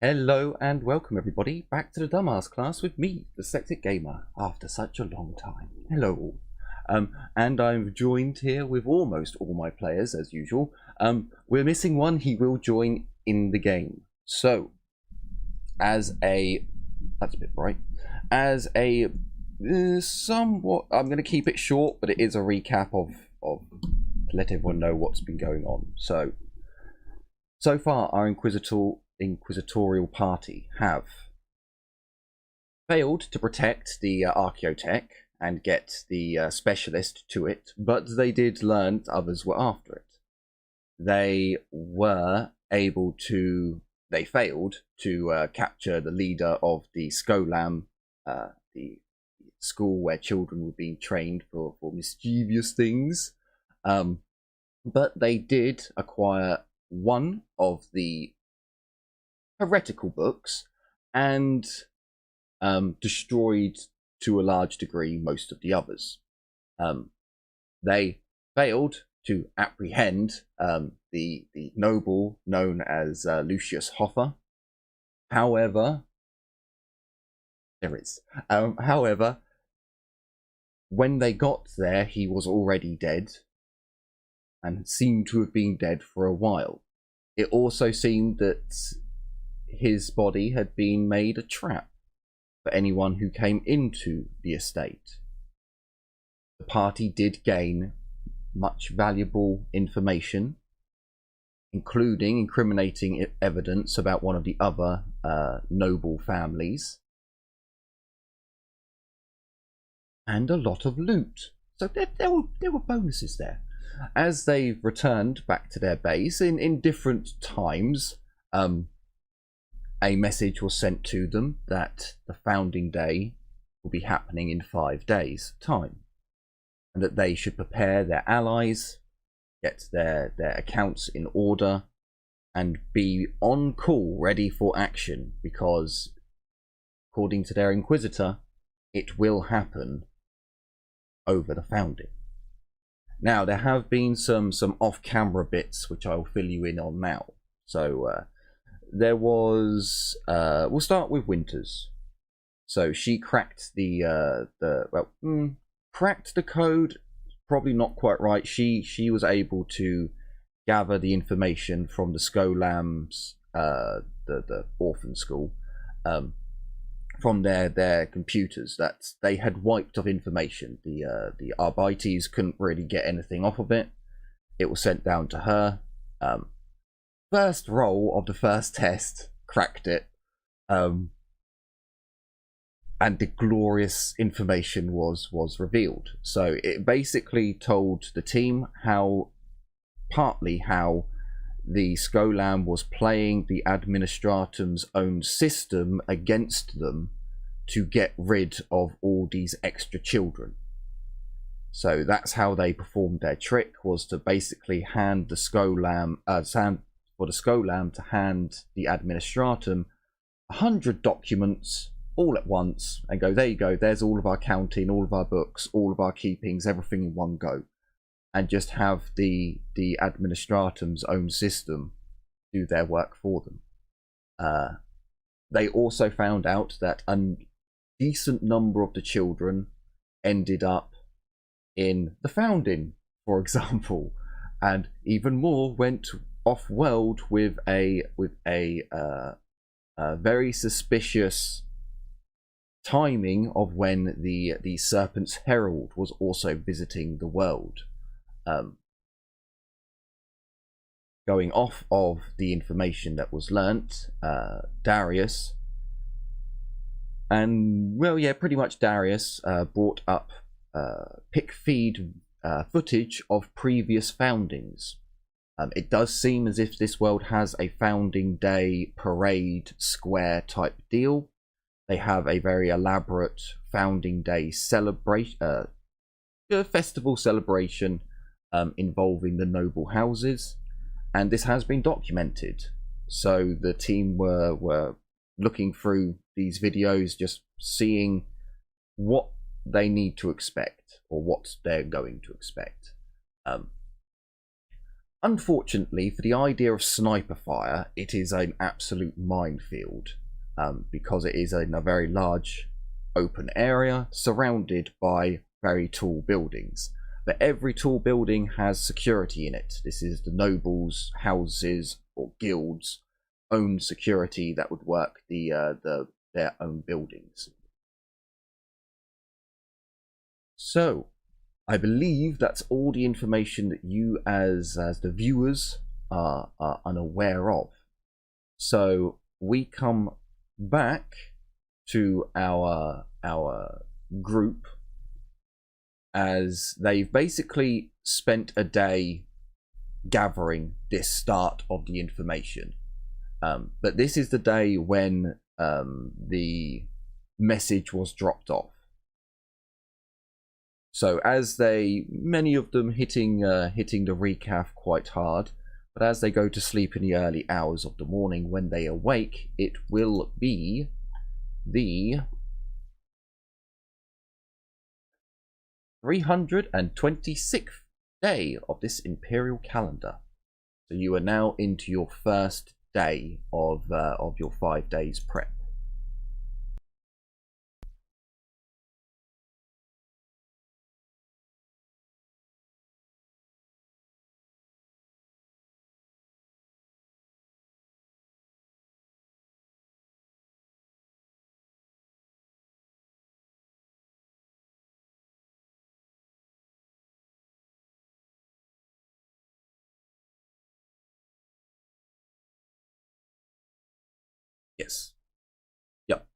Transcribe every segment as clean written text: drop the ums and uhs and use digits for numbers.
Hello and welcome everybody back to the Dumbass class with me, the Dyslexic Gamer, after such a long time. Hello all. And I'm joined here with almost all my players as usual. We're missing one, he will join in the game. So, that's a bit bright. As a somewhat, I'm going to keep it short, but it is a recap of to let everyone know what's been going on. So far our Inquisitorial party have failed to protect the Archaeotech and get the specialist to it, but they did learn others were after it. They failed to capture the leader of the Skolam, the school where children were being trained for mischievous things. But they did acquire one of the heretical books and destroyed to a large degree most of the others. They failed to apprehend the noble known as Lucius Hoffer. However, when they got there, he was already dead and seemed to have been dead for a while. It also seemed that his body had been made a trap for anyone who came into the estate. The party did gain much valuable information, including incriminating evidence about one of the other noble families, and a lot of loot. So there were bonuses there. As they returned back to their base in different times, a message was sent to them that the founding day will be happening in 5 days' time, and that they should prepare their allies, get their accounts in order, and be on call, ready for action, because according to their Inquisitor, it will happen over the founding. Now, there have been some off-camera bits which I'll fill you in on now. So there was we'll start with Winters. So she cracked cracked the code, probably not quite right. She was able to gather the information from the Skolams, the orphan school, from their computers that they had wiped off information. The Arbites couldn't really get anything off of it. It was sent down to her. First roll of the first test, cracked it, and the glorious information was revealed. So it basically told the team partly how the Skolam was playing the Administratum's own system against them to get rid of all these extra children. So that's how they performed their trick, was to basically hand the Skolam, for the Skolam to hand the Administratum 100 documents all at once and go, there you go, there's all of our counting, all of our books, all of our keepings, everything in one go. And just have the Administratum's own system do their work for them. They also found out that a decent number of the children ended up in the founding, for example, and even more went off-world with a very suspicious timing of when the Serpent's Herald was also visiting the world. Going off of the information that was learnt, Darius, and well, yeah, pretty much Darius brought up pick feed footage of previous foundings. It does seem as if this world has a founding day parade square type deal. They have a very elaborate founding day celebration, festival celebration involving the noble houses, and this has been documented. So the team were looking through these videos, just seeing what they need to expect or what they're going to expect. unfortunately, for the idea of sniper fire, it is an absolute minefield, because it is in a very large open area surrounded by very tall buildings. But every tall building has security in it. This is the nobles' houses or guilds' own security that would work their own buildings. So, I believe that's all the information that you as the viewers are unaware of. So we come back to our group, as they've basically spent a day gathering this start of the information. But this is the day when the message was dropped off. So as many of them hitting the recaf quite hard, but as they go to sleep in the early hours of the morning, when they awake, it will be the 326th day of this imperial calendar. So you are now into your first day of your 5 days prep. Yes. Yep.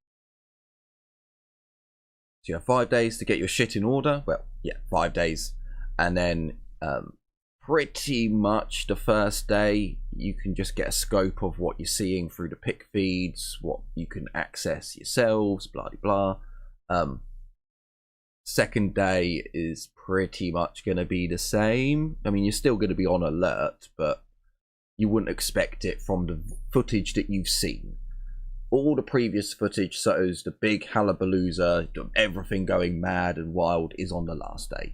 So you have 5 days to get your shit in order. Well, yeah, 5 days. And then pretty much the first day, you can just get a scope of what you're seeing through the pick feeds, what you can access yourselves, blah, blah, blah. Second day is pretty much going to be the same. I mean, you're still going to be on alert, but you wouldn't expect it from the footage that you've seen. All the previous footage shows the big hullabalooza, everything going mad and wild, is on the last day.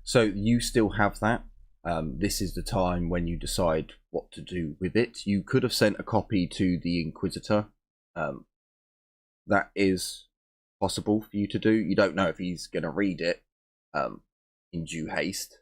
So you still have that. This is the time when you decide what to do with it. You could have sent a copy to the Inquisitor. That is possible for you to do. You don't know if he's going to read it in due haste.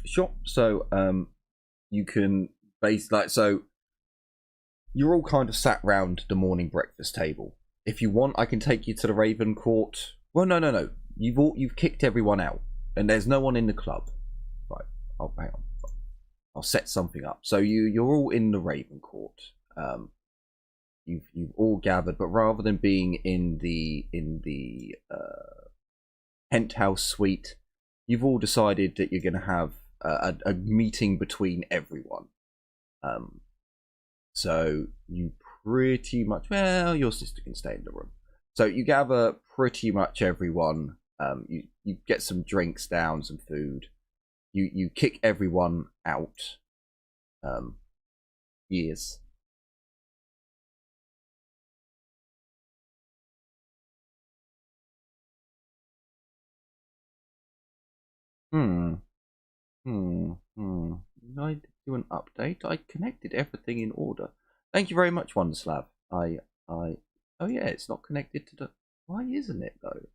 Sure. So you can so you're all kind of sat round the morning breakfast table. If you want, I can take you to the Raven Court. Well, no. You've kicked everyone out, and there's no one in the club. Right. Oh, hang on. I'll set something up. So you're all in the Raven Court. You've all gathered, but rather than being in the penthouse suite. You've all decided that you're going to have a meeting between everyone. So you pretty much, well, your sister can stay in the room. So you gather pretty much everyone. You get some drinks down, some food. You kick everyone out. Years. I did do an update. I connected everything in order. Thank you very much, Wonderslav. Oh yeah, it's not connected to the. Why isn't it though?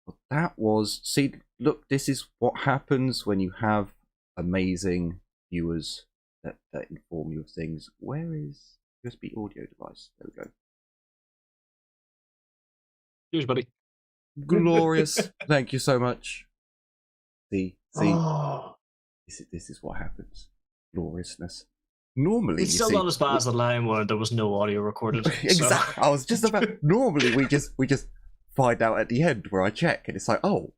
Well, that was. See, look, this is what happens when you have amazing viewers that inform you of things. Where is USB audio device? There we go. Cheers, buddy. Glorious. Thank you so much. See. Oh. This is what happens. Gloriousness. Normally, it's still not as bad as the line where there was no audio recorded. Exactly. So. I was just about. Normally, we just find out at the end where I check, and it's like, oh,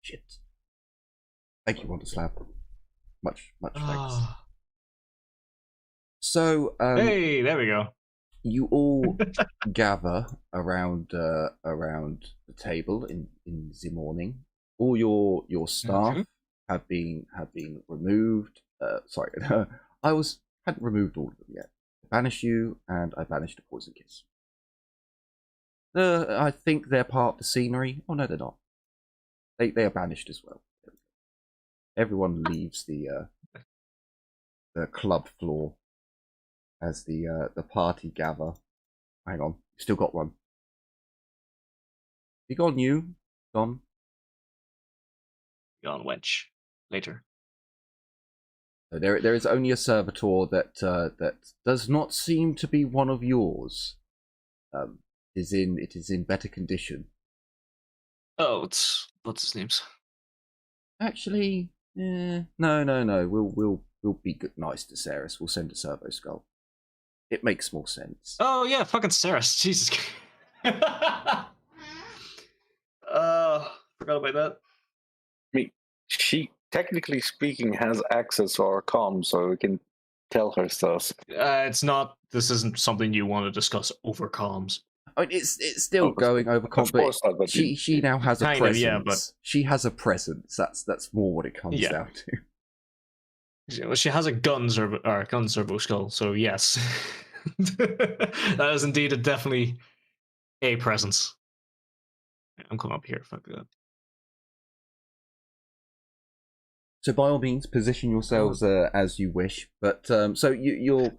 shit. Thank you, Wonderslab. Much thanks. So, hey, there we go. You all gather around the table in the morning. All your staff have been removed. Sorry, I hadn't removed all of them yet. I banished you, and I banished the poison kiss. I think they're part of the scenery. Oh no, they're not. They are banished as well. Everyone leaves the club floor as the party gather. Hang on, still got one. You gone, you gone? Gone, wench. Later. So there is only a servitor that does not seem to be one of yours. It is in better condition. Oh, what's his name's? Actually, no. We'll be good, nice to Ceres. We'll send a servo skull. It makes more sense. Oh yeah, fucking Ceres. Jesus. Forgot about that. I mean, she technically speaking has access to our comms, so we can tell her stuff. It's not. This isn't something you want to discuss over comms. I mean, it's still going over comms, but she now has a presence. Yeah, but she has a presence. That's more what it comes down to. Well, she has a gun servo skull, so yes, that is indeed definitely a presence. I'm coming up here. Fuck that. So by all means, position yourselves as you wish. But so you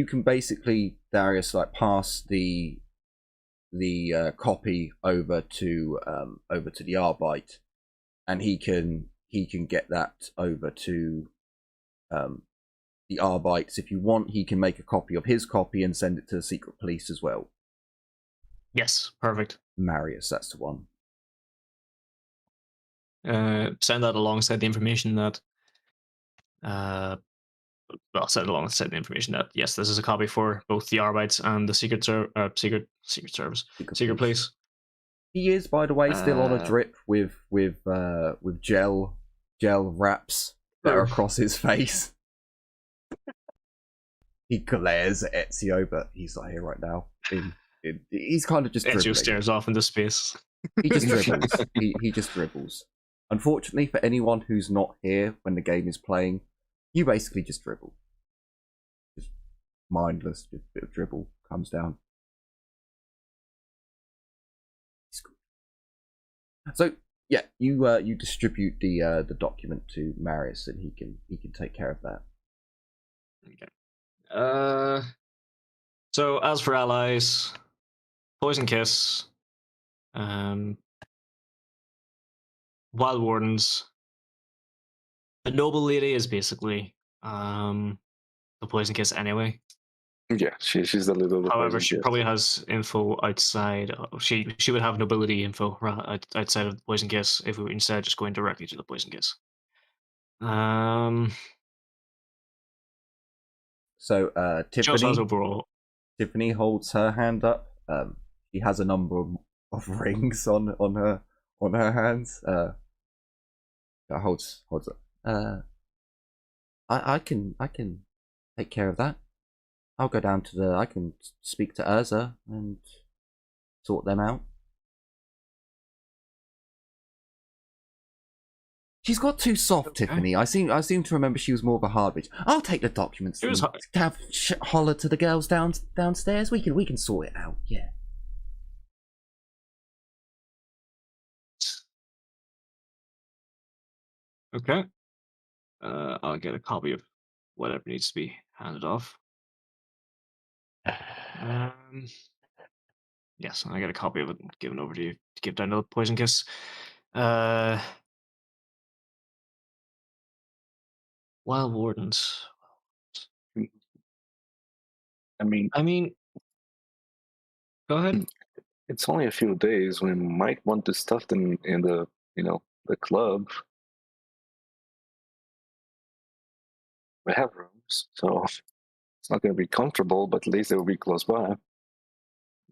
can basically, Darius, like pass the copy over to the Arbite, and he can get that over to the Arbites. If you want, he can make a copy of his copy and send it to the secret police as well. Yes, perfect. Marius, that's the one. Send that alongside the information that send alongside the information that yes, this is a copy for both the Arbites and the secret police. He is, by the way, still on a drip with gel wraps that are across his face. He glares at Ezio, but he's not here right now. He's kind of just dribbling. Ezio stares off into space. He just dribbles. he just dribbles. Unfortunately, for anyone who's not here when the game is playing, you basically just dribble. Just mindless, just a bit of dribble comes down. So yeah, you distribute the document to Marius, and he can take care of that. Okay. So as for allies, Poison Kiss, Wild Wardens, the Noble Lady is basically the Poison Kiss anyway. Yeah, she's the leader of the However, Poison she Kiss. probably has info outside. She would have nobility info outside of the Poison Kiss if we were instead just going directly to the Poison Kiss. So Tiffany overall. Tiffany holds her hand up. She has a number of rings on her hands. Holds up. I can take care of that. I'll go down to I can speak to Urza and sort them out. She's got too soft, okay. Tiffany. I seem to remember she was more of a hard bitch. I'll take the documents. Have holler to the girls downstairs. We can sort it out. Yeah. Okay. I'll get a copy of whatever needs to be handed off. Yes, I get a copy of it given over to you to give down the poison kiss. Wild Wardens. I mean, go ahead. It's only a few days. We might want to stuff them in the the club. We have rooms, so it's not going to be comfortable, but at least it will be close by.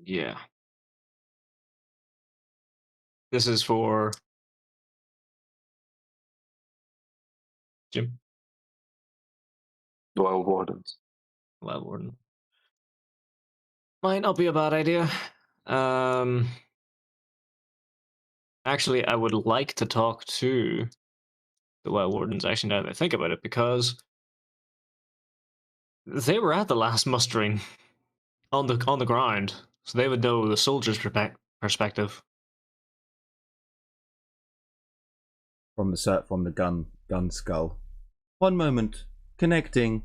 Yeah. This is for Jim. Wild Wardens. Wild Warden. Might not be a bad idea. Actually, I would like to talk to the Wild Wardens, actually, now that I think about it, because they were at the last mustering on the ground, so they would know the soldiers' perspective. From the gun skull. One moment. Connecting.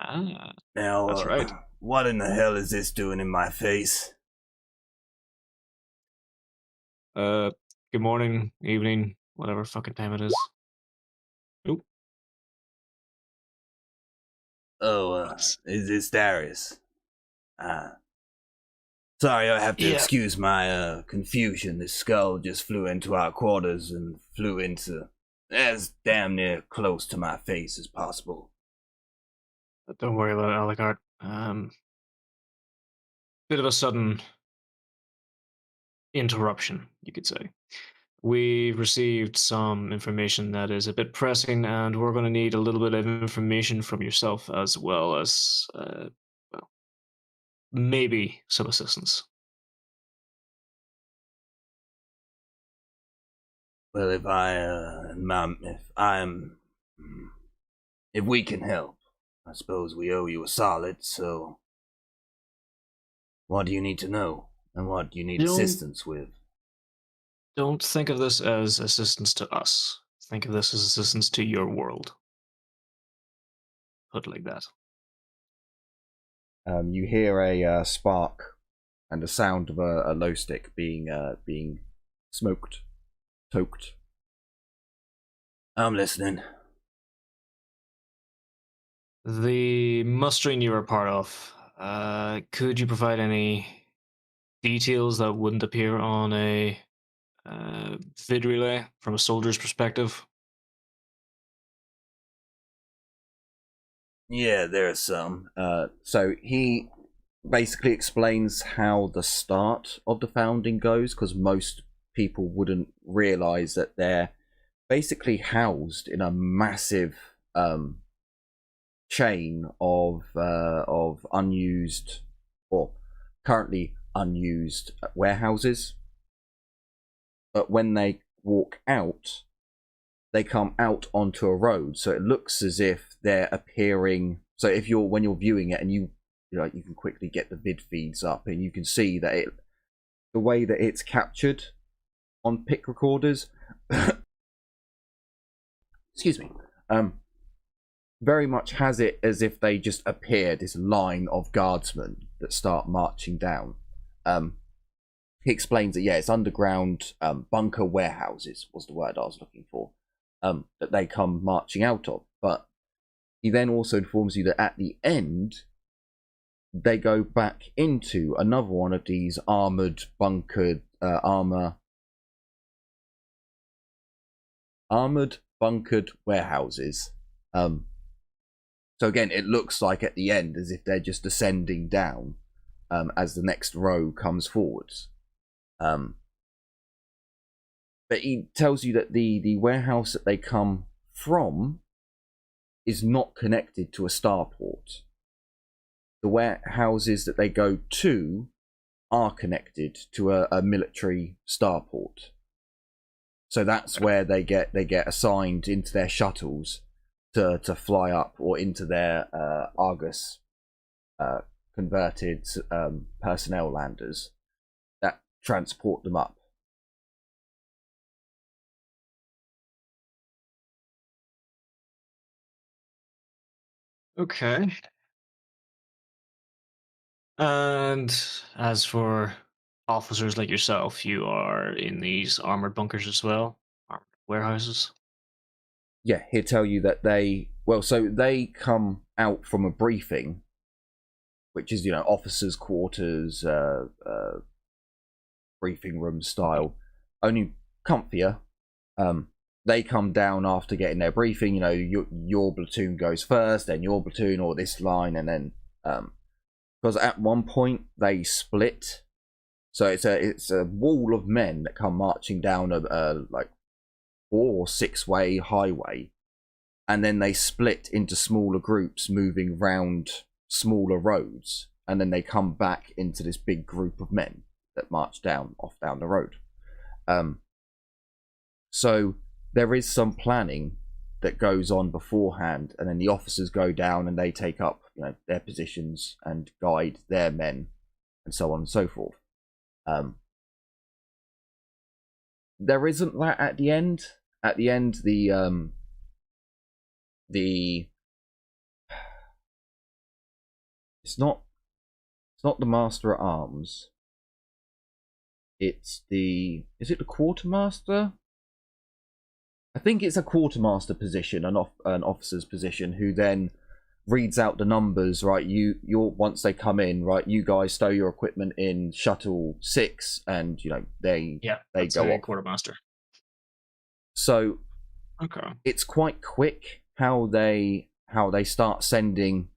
Ah, now, that's right. What in the hell is this doing in my face? Good morning, evening, whatever fucking time it is. Oop. Oh, is this Darius? Sorry, I have to excuse my confusion. This skull just flew into our quarters and flew into as damn near close to my face as possible. Don't worry about it, Alucard. Bit of a sudden interruption, you could say. We received some information that is a bit pressing, and we're going to need a little bit of information from yourself, as well as, well, maybe some assistance. Well, if we can help, I suppose we owe you a solid, so what do you need to know? And what do you need assistance with? Don't think of this as assistance to us. Think of this as assistance to your world. Put it like that. You hear a spark and the sound of a low stick being smoked, toked. I'm listening. The mustering you were part of, could you provide any details that wouldn't appear on a vid relay from a soldier's perspective? Yeah, there are some. So he basically explains how the start of the founding goes, because most people wouldn't realize that they're basically housed in a massive chain of unused or currently unused warehouses. But when they walk out, they come out onto a road, so it looks as if they're appearing. So when you're viewing it, and you can quickly get the vid feeds up, and you can see that the way that it's captured on pic recorders, excuse me, very much has it as if they just appear, this line of guardsmen that start marching down. He explains that it's underground bunker warehouses was the word I was looking for. That they come marching out of. But he then also informs you that at the end, they go back into another one of these armored bunkered warehouses. So again, it looks like at the end as if they're just descending down as the next row comes forwards. But he tells you that the warehouse that they come from is not connected to a starport. The warehouses that they go to are connected to a military starport. So that's where they get assigned into their shuttles to fly up, or into their Argus converted personnel landers that transport them up. Okay. And as for officers like yourself, you are in these armored bunkers as well, armored warehouses. Yeah, he'll tell you that they come out from a briefing, which is, officers' quarters, briefing room style, only comfier. They come down after getting their briefing. Your platoon goes first, then your platoon, or this line, and then because at one point they split, so it's a wall of men that come marching down a like 4 or 6 way highway, and then they split into smaller groups moving round smaller roads, and then they come back into this big group of men that march down the road. So there is some planning that goes on beforehand, and then the officers go down and they take up their positions and guide their men, and so on and so forth. There isn't that at the end. At the end, it's not the Master at Arms. Is it the Quartermaster? I think it's a Quartermaster position, an officer's position, who then reads out the numbers. Right, you're once they come in, right, you guys stow your equipment in shuttle 6, and they go off. Quartermaster. So okay, it's quite quick how they start sending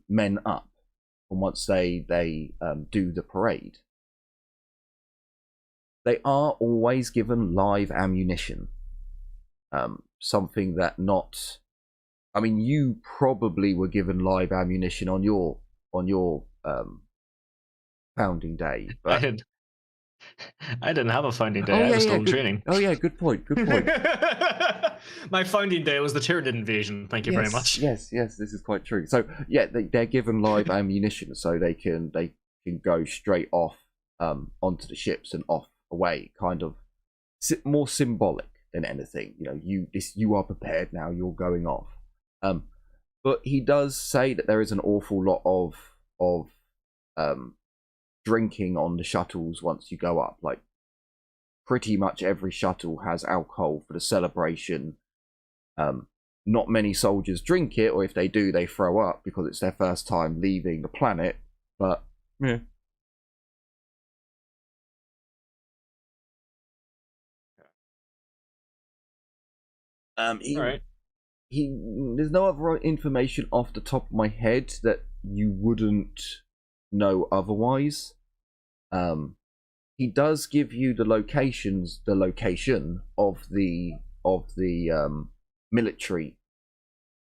men up, and once they do the parade. They are always given live ammunition. Something that you probably were given live ammunition on your founding day. But I didn't have a founding day. Oh, I was yeah, still in training. Oh yeah, good point. My founding day was the Tyranid invasion. Thank you very much. Yes, this is quite true. So yeah, they're given live ammunition, so they can go straight off onto the ships and off away. Kind of more symbolic than anything. You are prepared now. You're going off. But he does say that there is an awful lot of drinking on the shuttles once you go up. Like pretty much every shuttle has alcohol for the celebration. Not many soldiers drink it, or if they do, they throw up because it's their first time leaving the planet. But yeah. All right. There's no other information off the top of my head that you wouldn't know otherwise. He does give you the location of the military.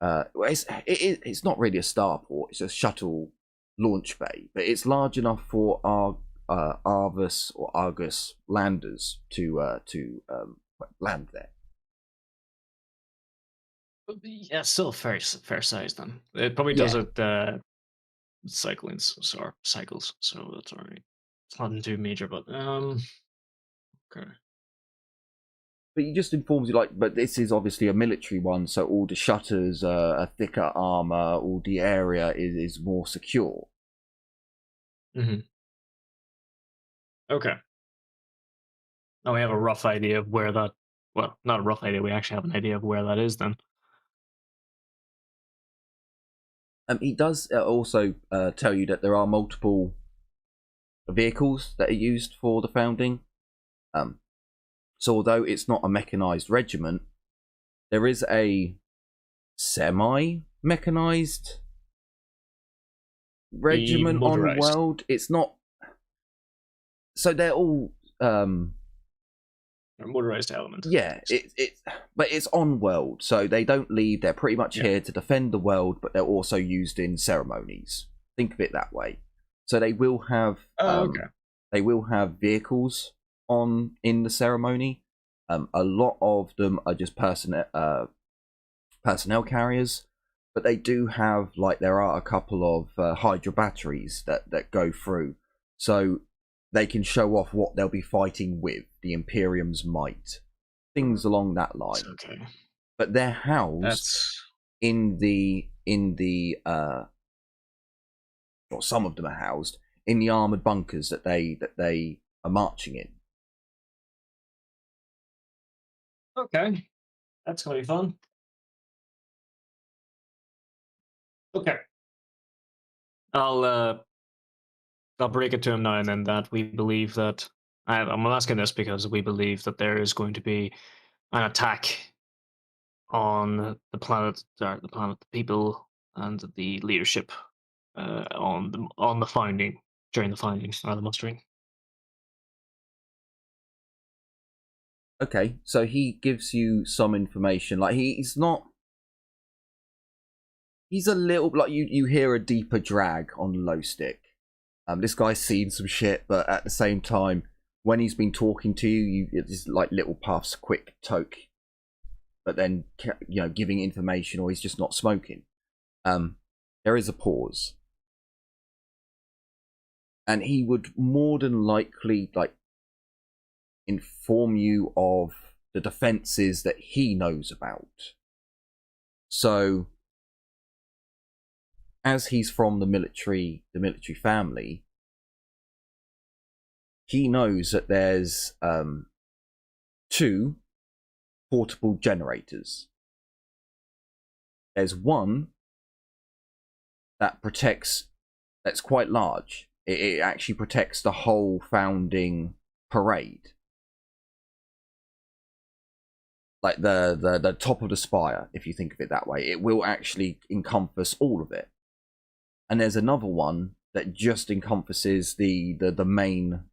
It's not really a starport; it's a shuttle launch bay, but it's large enough for Argus or Argus landers to land there. Yeah, still fair size then. It probably does it cycles, so that's all right. It's nothing too major, but okay. But he just informs you, but this is obviously a military one, so all the shutters are thicker armor, all the area is more secure. Mm-hmm. Okay. Now we have a rough idea of where that. Well, not a rough idea. We actually have an idea of where that is then. He does also tell you that there are multiple vehicles that are used for the founding. So although it's not a mechanized regiment, there is a semi mechanized regiment on motorized. world. It's not. So they're all Or motorized element. yeah, but it's on world, so they don't leave. They're pretty much here to defend the world, but they're also used in ceremonies. Think of it that way. So they will have they will have vehicles in the ceremony. A lot of them are just personnel carriers, but they do have, like, there are a couple of Hydra batteries that go through, so they can show off what they'll be fighting with, the Imperium's might, things along that line. Okay. But they're housed in the or some of them are housed in the armored bunkers that they are marching in. Okay. That's gonna be fun. Okay. I'll break it to him now and then that we believe that I'm asking this because we believe that there is going to be an attack on the planet, the people, and the leadership on the founding during the founding or the mustering. Okay, so he gives you some information. Like, he's a little, like, you hear a deeper drag on low stick. This guy's seen some shit, but at the same time, when he's been talking to you, it's like little puffs, quick toke, but then, you know, giving information, or he's just not smoking. There is a pause, and he would more than likely, like, inform you of the defenses that he knows about. So, as he's from the military family, he knows that there's 2 portable generators. There's one that's quite large. It actually protects the whole founding parade. Like the top of the spire, if you think of it that way. It will actually encompass all of it. And there's another one that just encompasses the main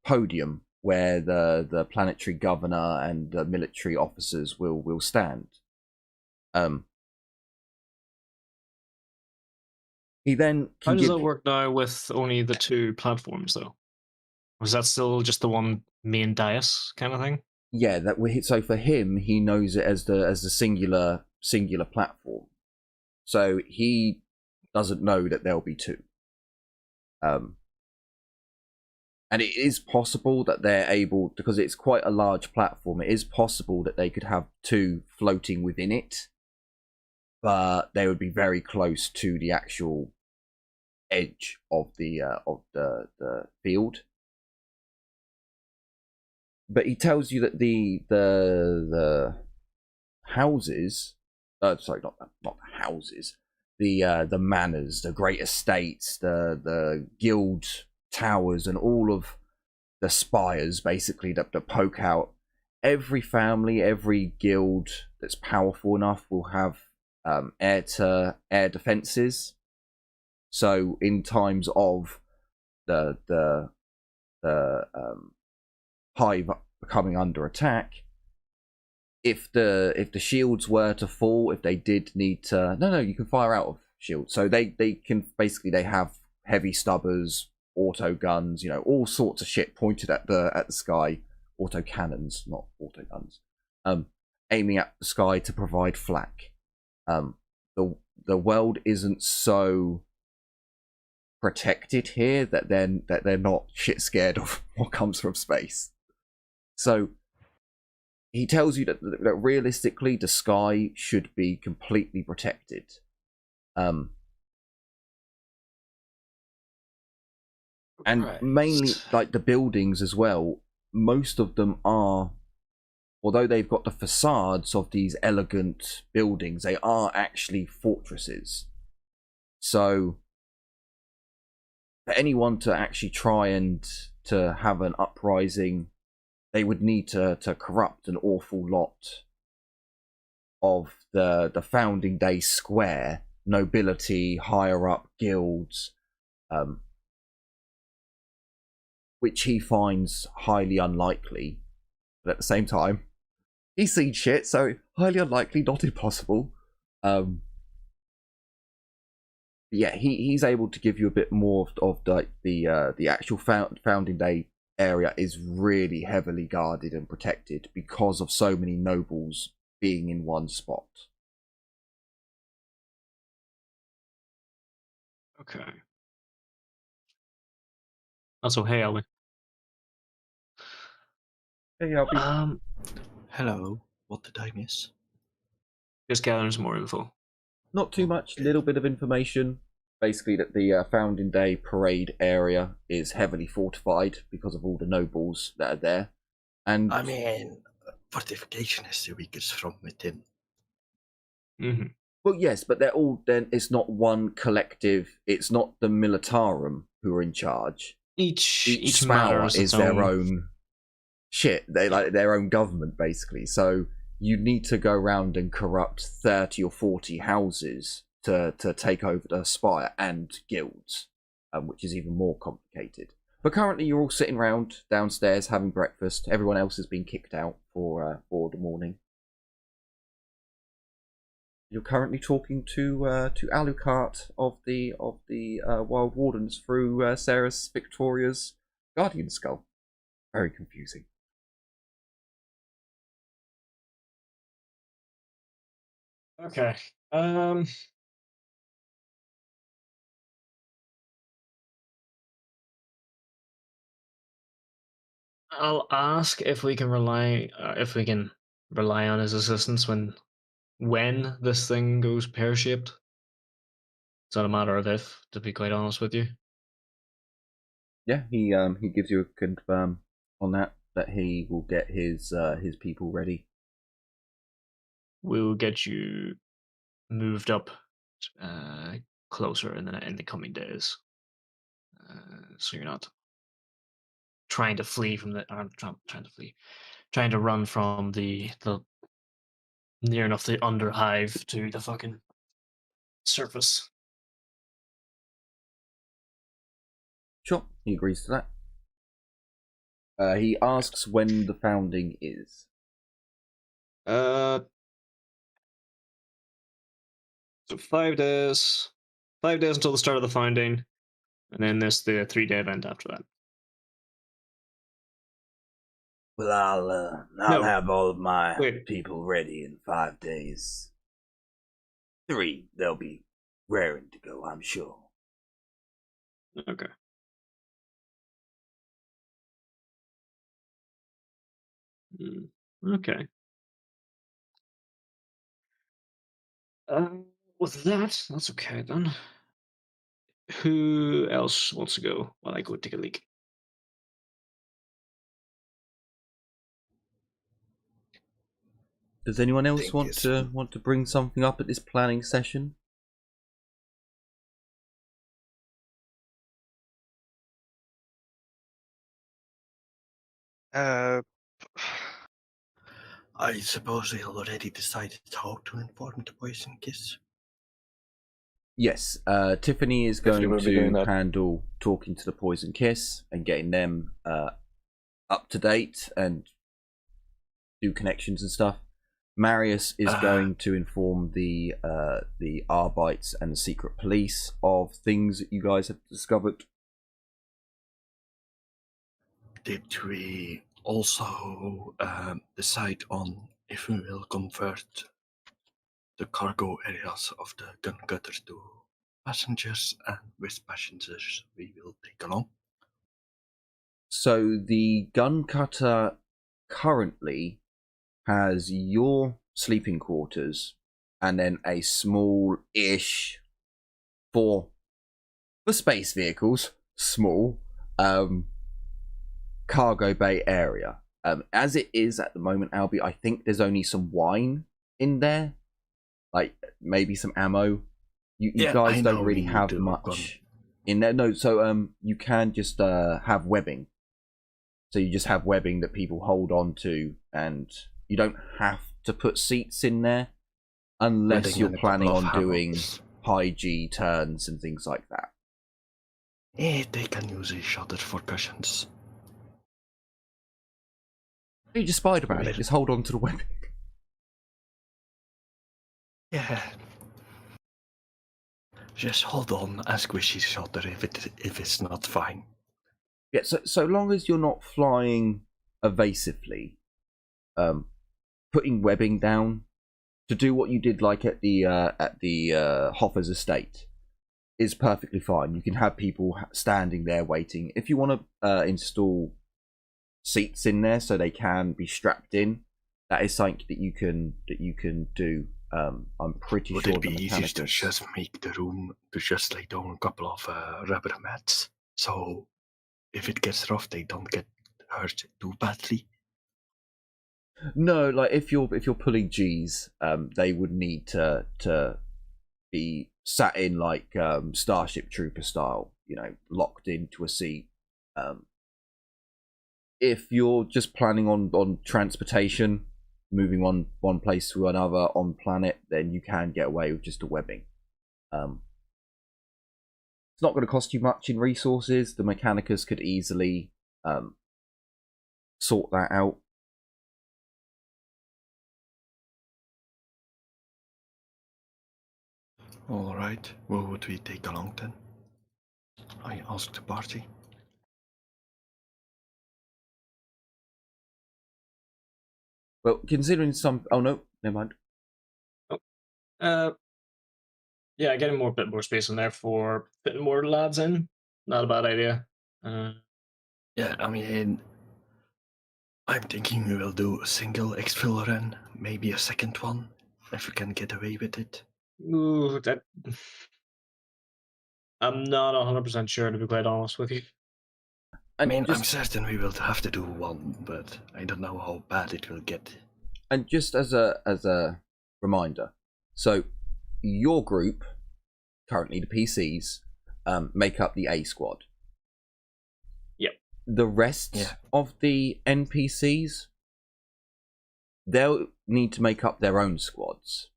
podium where the planetary governor and the military officers will stand. He then how does that work now with only the 2 platforms, though? Was that still just the one main dais kind of thing? Yeah, so for him, he knows it as the singular platform. So he doesn't know that there'll be 2. And it is possible that they're able, because it's quite a large platform, it is possible that they could have 2 floating within it, but they would be very close to the actual edge of the field. But he tells you that the houses, sorry, not the houses, the manors, the great estates, the guild towers, and all of the spires, basically, that poke out. Every family, every guild that's powerful enough will have air-to-air defenses. So in times of the hive becoming under attack, if the shields were to fall, if they did need to, no, you can fire out of shields. So they can basically, they have heavy stubbers, auto guns, you know, all sorts of shit pointed at the sky, auto cannons, not auto guns, aiming at the sky to provide flak. The world isn't so protected here that they're not shit scared of what comes from space. So he tells you that realistically the sky should be completely protected. And mainly, like, the buildings as well, most of them are, although they've got the facades of these elegant buildings, they are actually fortresses. So for anyone to actually try and to have an uprising, they would need to corrupt an awful lot of the founding day square, nobility, higher up guilds, which he finds highly unlikely. But at the same time, he's seen shit, so highly unlikely, not impossible. Yeah, he's able to give you a bit more of the actual founding day area is really heavily guarded and protected because of so many nobles being in one spot. Okay. Also, hey, Alvin. Hey, Albie. Hello. What did I miss? Just gathering some more info. Not too much, little bit of information. Basically, that the Founding Day parade area is heavily fortified because of all the nobles that are there. And I mean, fortification is the weakest from within. Mm-hmm. well, yes, but they're all. Then it's not one collective. It's not the militarum who are in charge. Each power is their own shit. They like their own government, basically. So you need to go around and corrupt 30 or 40 houses to take over the spire and guilds, which is even more complicated. But currently, you're all sitting around downstairs having breakfast. Everyone else has been kicked out for the morning. You're currently talking to Alucard of the Wild Wardens through Sarah's Victoria's Guardian Skull. Very confusing. Okay. I'll ask if we can rely on his assistance when this thing goes pear-shaped. It's not a matter of if, to be quite honest with you. Yeah, he gives you a confirm on that he will get his people ready. We'll get you moved up closer in the coming days, so you're not trying to flee from trying to run from the near enough the underhive to the fucking surface. Sure, he agrees to that. He asks when the founding is. So 5 days. 5 days until the start of the founding, and then there's the 3-day event after that. Well, I'll have all of my people ready in 5 days. 3, they'll be raring to go, I'm sure. Okay. Okay. With that's okay then. Who else wants to go while I go take a leak? Does anyone else want to bring something up at this planning session? I suppose they already decided how to inform the boys and kids. Yes, Tiffany is going to handle talking to the Poison Kiss and getting them up to date and do connections and stuff. Marius is going to inform the Arbites and the secret police of things that you guys have discovered. Did we also decide on if we will convert the cargo areas of the gun cutter to passengers, and which passengers we will take along? So the gun cutter currently has your sleeping quarters and then a small-ish for space vehicles, small cargo bay area. As it is at the moment, Albie, I think there's only some wine in there, like maybe some ammo. You guys don't really have much in there. No, so you can just have webbing. So you just have webbing that people hold on to, and you don't have to put seats in there. Unless you're Reading and a planning couple on of doing hammocks. high G turns and things like that. They can use each other for cushions. You just Spider-Man it. Well- Just hold on to the web. Yeah. Just hold on and squish each other if it's not fine. Yeah, so long as you're not flying evasively, putting webbing down to do what you did like at the Hoffer's estate is perfectly fine. You can have people standing there waiting. If you want to install seats in there so they can be strapped in, that is something that you can do. I'm pretty Would sure it be the easier to mechanicals- just make the room to just lay down a couple of rubber mats, so if it gets rough, they don't get hurt too badly? No, like if you're pulling G's, they would need to be sat in like Starship Trooper style, locked into a seat. If you're just planning on transportation, moving on one place to another on planet, then you can get away with just a webbing. It's not going to cost you much in resources. The Mechanicus could easily sort that out. Alright, what would we take along then? I asked the party. Well, considering some... Oh, no, never mind. Yeah, getting a bit more space in there for fitting more lads in. Not a bad idea. Yeah, I mean, I'm thinking we will do a single exfil run, maybe a second one, if we can get away with it. Ooh, I'm not 100% sure, to be quite honest with you. I mean, I'm certain we will have to do one, but I don't know how bad it will get. And just as a reminder, so your group, currently the PCs, make up the A squad. Yep. The rest of the NPCs, they'll need to make up their own squads.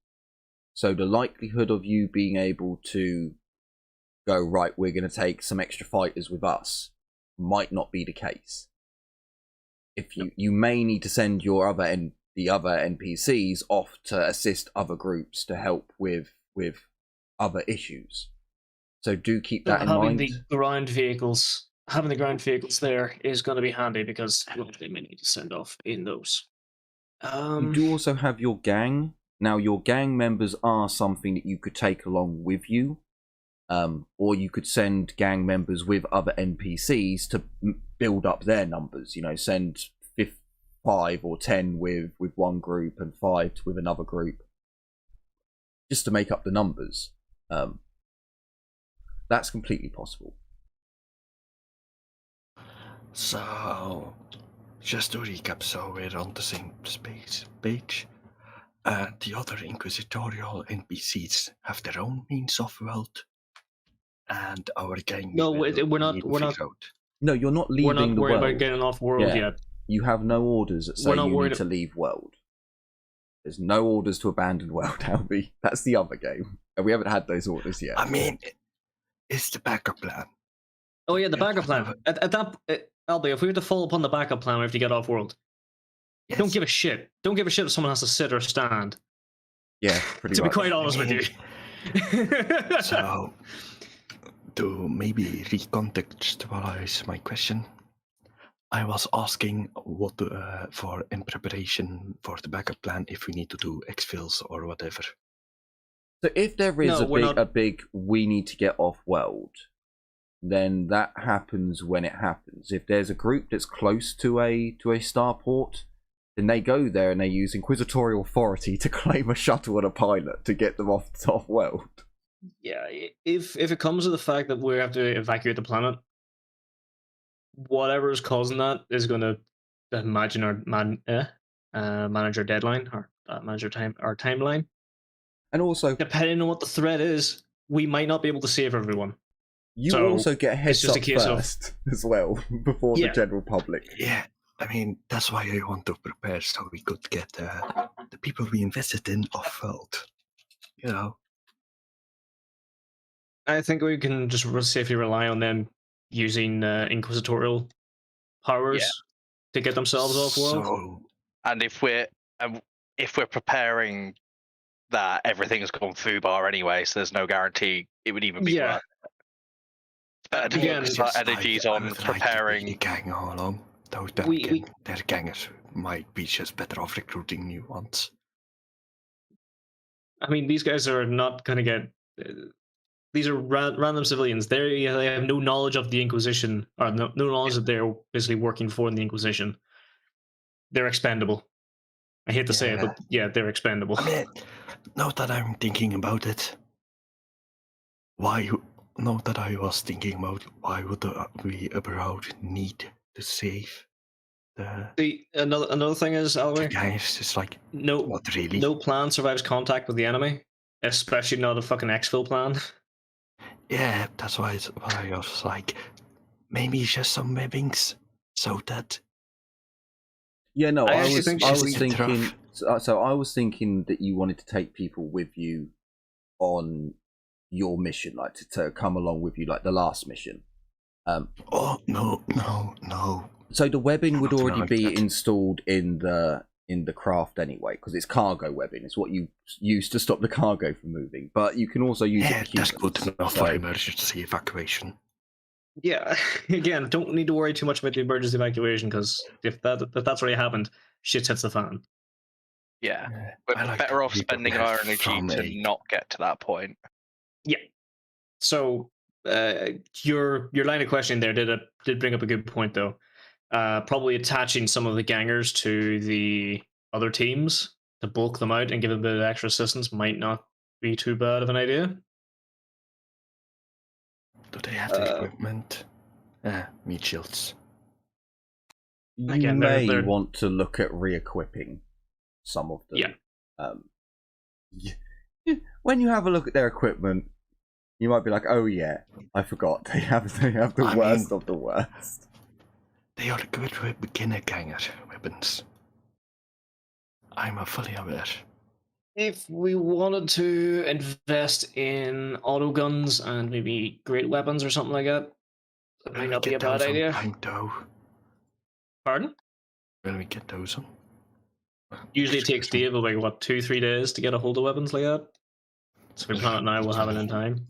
So the likelihood of you being able to go, right, we're going to take some extra fighters with us, might not be the case. If you may need to send your the other NPCs off to assist other groups to help with other issues. So do keep that in mind. Having the ground vehicles there is going to be handy because they may need to send off in those. You do also have your gang. Now, your gang members are something that you could take along with you, or you could send gang members with other NPCs to build up their numbers. Send 5 or 10 with one group and 5 with another group, just to make up the numbers. That's completely possible. So, just to recap, so we're on the same page. The other Inquisitorial NPCs have their own means of wealth, and our gang. No, we're not. No, you're not leaving the world. We're not worried about getting off world yet. You have no orders that say you need to leave world. There's no orders to abandon world, Albie. That's the other game, and we haven't had those orders yet. I mean, it's the backup plan. Oh yeah, the backup plan. At that, Albie, if we were to fall upon the backup plan, we have to get off world. Yes. Don't give a shit. Don't give a shit if someone has to sit or stand. Yeah, pretty to much. be quite honest with you. So, to maybe recontextualize my question, I was asking what for in preparation for the backup plan if we need to do exfils or whatever. So if there is a big we need to get off world, then that happens when it happens. If there's a group that's close to a starport, then they go there and they use Inquisitorial authority to claim a shuttle and a pilot to get them off world. Yeah, if it comes to the fact that we have to evacuate the planet, whatever is causing that is going to manage our deadline or manage our timeline. And also, depending on what the threat is, we might not be able to save everyone. You also get a heads up first as well before the general public. Yeah, I mean, that's why I want to prepare so we could get the people we invested in off world. you know. I think we can just safely rely on them using inquisitorial powers to get themselves off world. So, And if we're preparing that, everything's gone foobar anyway, so there's no guarantee it would even be worth it. It's better to Again, focus our energies on preparing. Like gang all along. Those their gangers might be just better off recruiting new ones. I mean, these guys are not going to get. These are random civilians. They have no knowledge of the Inquisition, or no knowledge that they're basically working for the Inquisition. They're expendable. I hate to say it, but yeah, they're expendable. I mean, now that I'm thinking about it, why would we abroad need to save the another thing is, Alway, guys? It's like not really. No plan survives contact with the enemy, especially not a fucking exfil plan. Yeah, that's why I was like, maybe just some webbings, so that. Yeah, no, I was thinking. So I was thinking that you wanted to take people with you on your mission, like to come along with you, like the last mission. Oh no! So the webbing would already like be that. installed in the craft anyway, because it's cargo webbing. It's what you use to stop the cargo from moving. But you can also use it. That's good enough for emergency evacuation. Yeah, again, don't need to worry too much about the emergency evacuation, because if that's already happened, shit hits the fan. Yeah, we're better off spending our energy to not get to that point. Yeah. So your line of questioning there did bring up a good point, though. Probably attaching some of the gangers to the other teams to bulk them out and give them a bit of extra assistance might not be too bad of an idea. Do they have the equipment? Meat shields. You Again, may want to look at re-equipping some of them. Yeah. When you have a look at their equipment, you might be like, "Oh yeah, I forgot they have the worst of the worst." They are good with beginner ganger weapons. I'm fully aware. If we wanted to invest in auto guns and maybe great weapons or something like that, it might not be a bad idea. Pardon? When we get those on? Usually it takes Dave about 2-3 days to get a hold of weapons like that. So if we plan it now, we'll have it in time.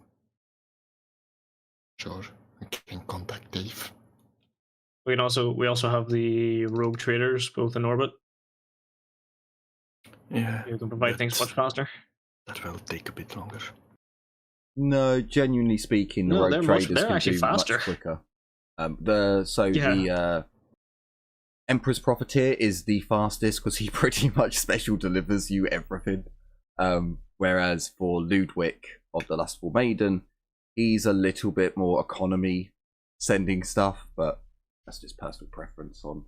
Sure, I can contact Dave. We also have the rogue traders both in orbit. Yeah, you can provide things much faster. That will take a bit longer. No, genuinely speaking, the rogue traders can do faster. Much quicker. The Emperor's Profiteer is the fastest because he pretty much special delivers you everything. Whereas for Ludwig of the Lustful Maiden, he's a little bit more economy sending stuff, but that's just personal preference on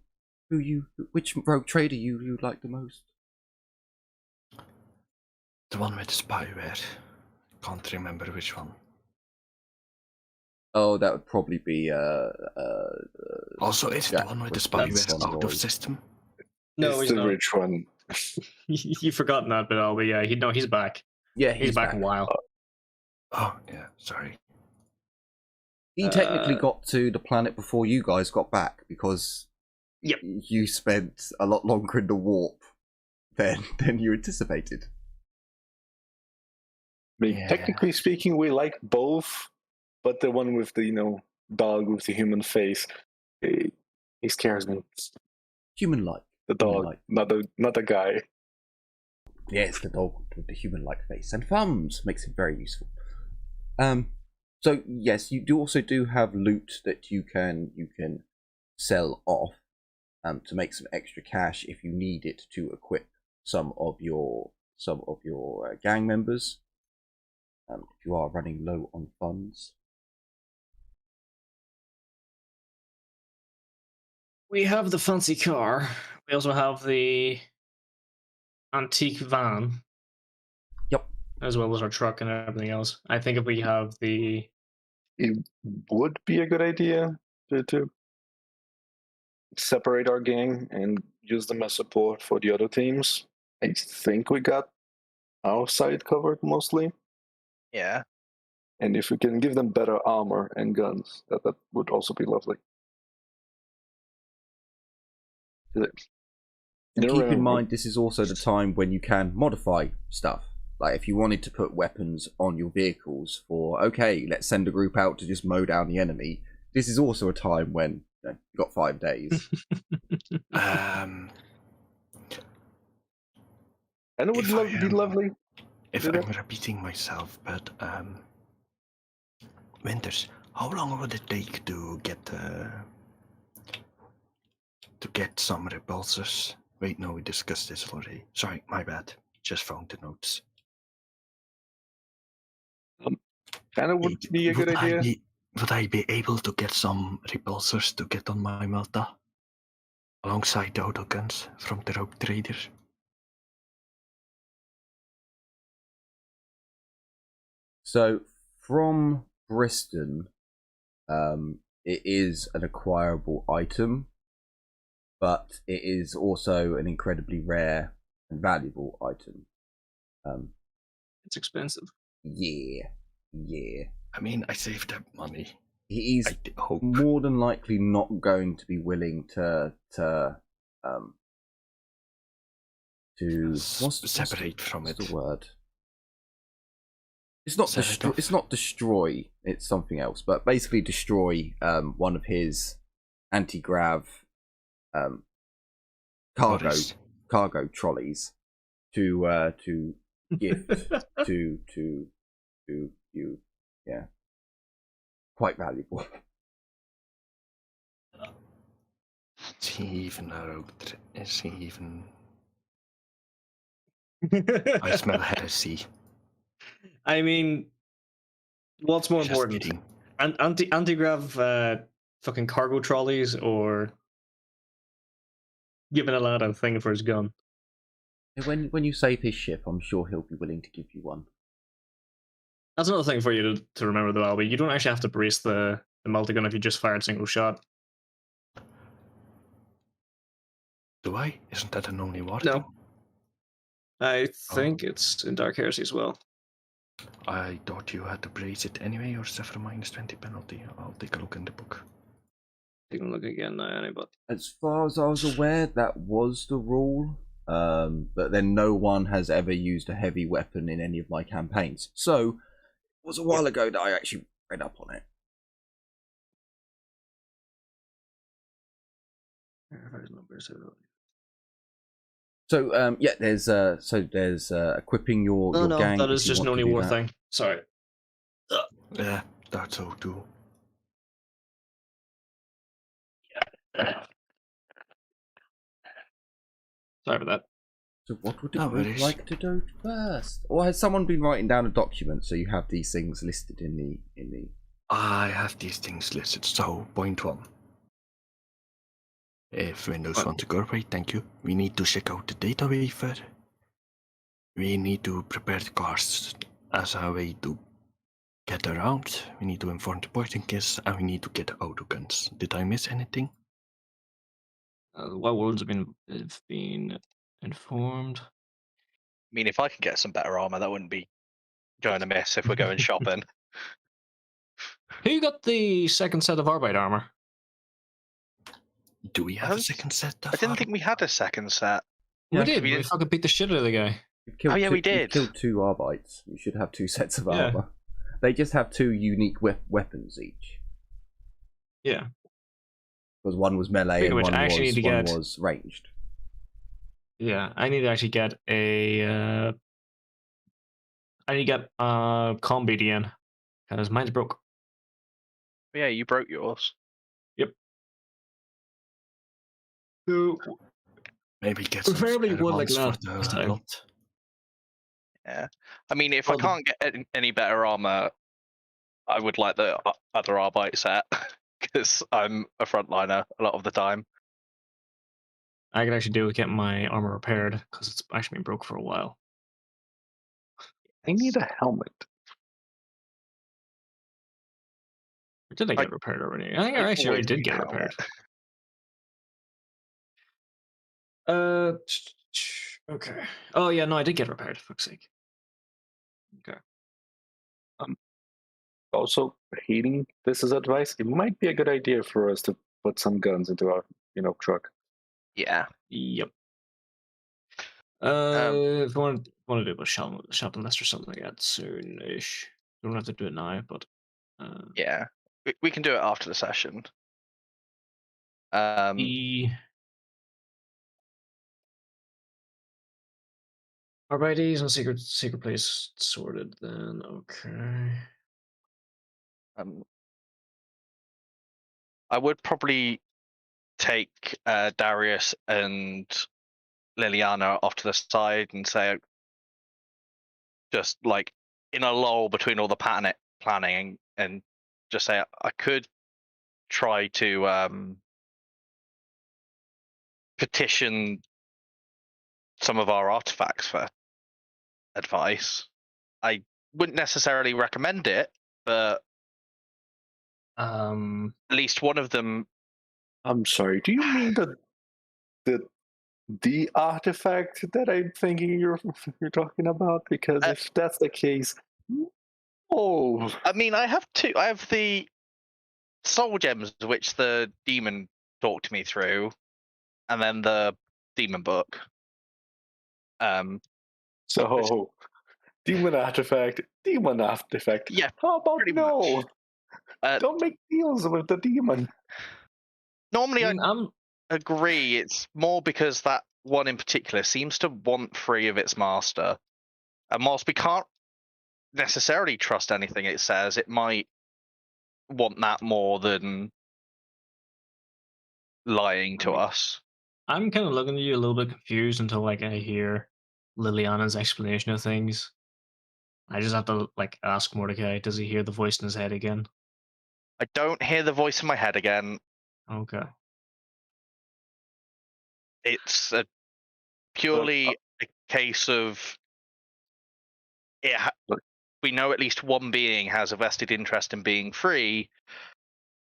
which rogue trader you like the most. The one with the spyware. Can't remember which one. Oh, that would probably be also, is it the one with the spyware out of system? No, he's not. Which one? You've forgotten that, but yeah, he's back. Yeah, he's back in a while. Oh yeah, sorry. He technically got to the planet before you guys got back because you spent a lot longer in the warp than you anticipated. I mean, technically speaking, we like both, but the one with the dog with the human face, he scares me. Human-like. The dog, not the guy. Yeah, it's the dog with the human-like face and thumbs. Makes it very useful. So yes, you also do have loot that you can sell off to make some extra cash if you need it to equip some of your gang members. If you are running low on funds. We have the fancy car. We also have the antique van. Yep. As well as our truck and everything else. I think if we have the... It would be a good idea to separate our gang and use them as support for the other teams. I think we got our side covered mostly. Yeah. And if we can give them better armor and guns, that would also be lovely. And keep in mind, this is also the time when you can modify stuff. Like, if you wanted to put weapons on your vehicles for, okay, let's send a group out to just mow down the enemy, this is also a time when you've got 5 days. And it would be lovely. If I'm repeating myself, but Winters, how long would it take to get some repulsors? Wait, no, we discussed this already. Sorry, my bad. Just found the notes. And it would be a good idea. Would I be able to get some repulsors to get on my Malta? Alongside the autoguns from the rogue trader? So, from Bristol, it is an acquirable item, but it is also an incredibly rare and valuable item. It's expensive. Yeah. I mean, I saved up money. He's more than likely not going to be willing to separate from it. What's the word? It's not destroy. It's something else. But basically, destroy one of his anti-grav cargo trolleys to gift to you. Yeah, quite valuable. Is he even a rogue? Is he even? I smell heresy. I mean, what's more important? Anti-grav fucking cargo trolleys, or giving a lad a thing for his gun? When you save his ship, I'm sure he'll be willing to give you one. That's another thing for you to remember, though, Albie. You don't actually have to brace the multi-gun if you just fired single shot. Do I? Isn't that an only war? No. I think it's in Dark Heresy as well. I thought you had to brace it anyway, or suffer -20 penalty. I'll take a look in the book. Take a look again now, anybody. As far as I was aware, that was the rule. But then no one has ever used a heavy weapon in any of my campaigns. So it was a while ago that I actually read up on it. So yeah, there's equipping your gang. That is just an only war thing. Sorry. Yeah, that's all too. Sorry about that. So what would it like to do first? Or has someone been writing down a document so you have these things listed in the? I have these things listed. So point 1. If Windows wants to cooperate, thank you. We need to check out the data wafer. We need to prepare the cars as a way to get around. We need to inform the boarding kids, and we need to get autoguns. Did I miss anything? What words have been informed? I mean, if I could get some better armor, that wouldn't be going amiss if we're going shopping. Who got the second set of Arbite armor? Do we have a second set? I didn't think we had a second set. Yeah, we did. We fucking beat the shit out of the guy. We did. We killed 2 Arbites. We should have 2 sets of armor. They just have 2 unique weapons each. Yeah. Because one was melee and one was ranged. Yeah, I need to actually get a. I need to get combi DN because mine's broke. Yeah, you broke yours. Yep. So maybe get preferably one like last time. Yeah, I mean, if I can't get any better armor, I would like the other Arbite set because I'm a frontliner a lot of the time. I could actually do with getting my armor repaired because it's actually been broke for a while. I need a helmet. Or did I get repaired already? I think I actually already did get repaired. Okay. Oh yeah, no, I did get repaired. For fuck's sake. Okay. Also, heeding this as advice, it might be a good idea for us to put some guns into our, truck. Yeah. Yep. Um, If you want to do a shot list or something like that soon-ish. You don't have to do it now, but yeah. We can do it after the session. Our IDs and secret place sorted then. Okay. I would probably take Darius and Liliana off to the side and say, just like in a lull between all the planning, and just say I could try to petition some of our artifacts for advice. I wouldn't necessarily recommend it, but at least one of them. I'm sorry. Do you mean the artifact that I'm thinking you're talking about? Because if that's the case, I mean, I have two. I have the soul gems, which the demon talked me through, and then the demon book. So demon artifact. Yeah. How about no? Much. Don't make deals with the demon. Normally, I agree. It's more because that one in particular seems to want free of its master, and whilst we can't necessarily trust anything it says, it might want that more than lying to us. I'm kind of looking at you a little bit confused until I hear Liliana's explanation of things. I just have to ask Mordecai, does he hear the voice in his head again? I don't hear the voice in my head again. Okay. It's purely a case of we know at least one being has a vested interest in being free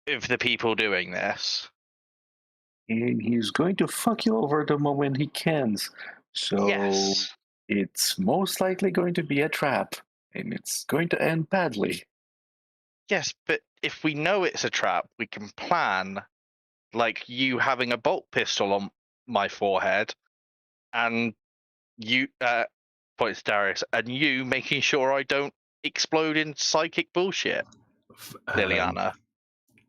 of the people doing this. And he's going to fuck you over the moment he can. So yes. It's most likely going to be a trap, and it's going to end badly. Yes, but if we know it's a trap, we can plan, like you having a bolt pistol on my forehead, and you, points Darius, and you making sure I don't explode in psychic bullshit. Liliana.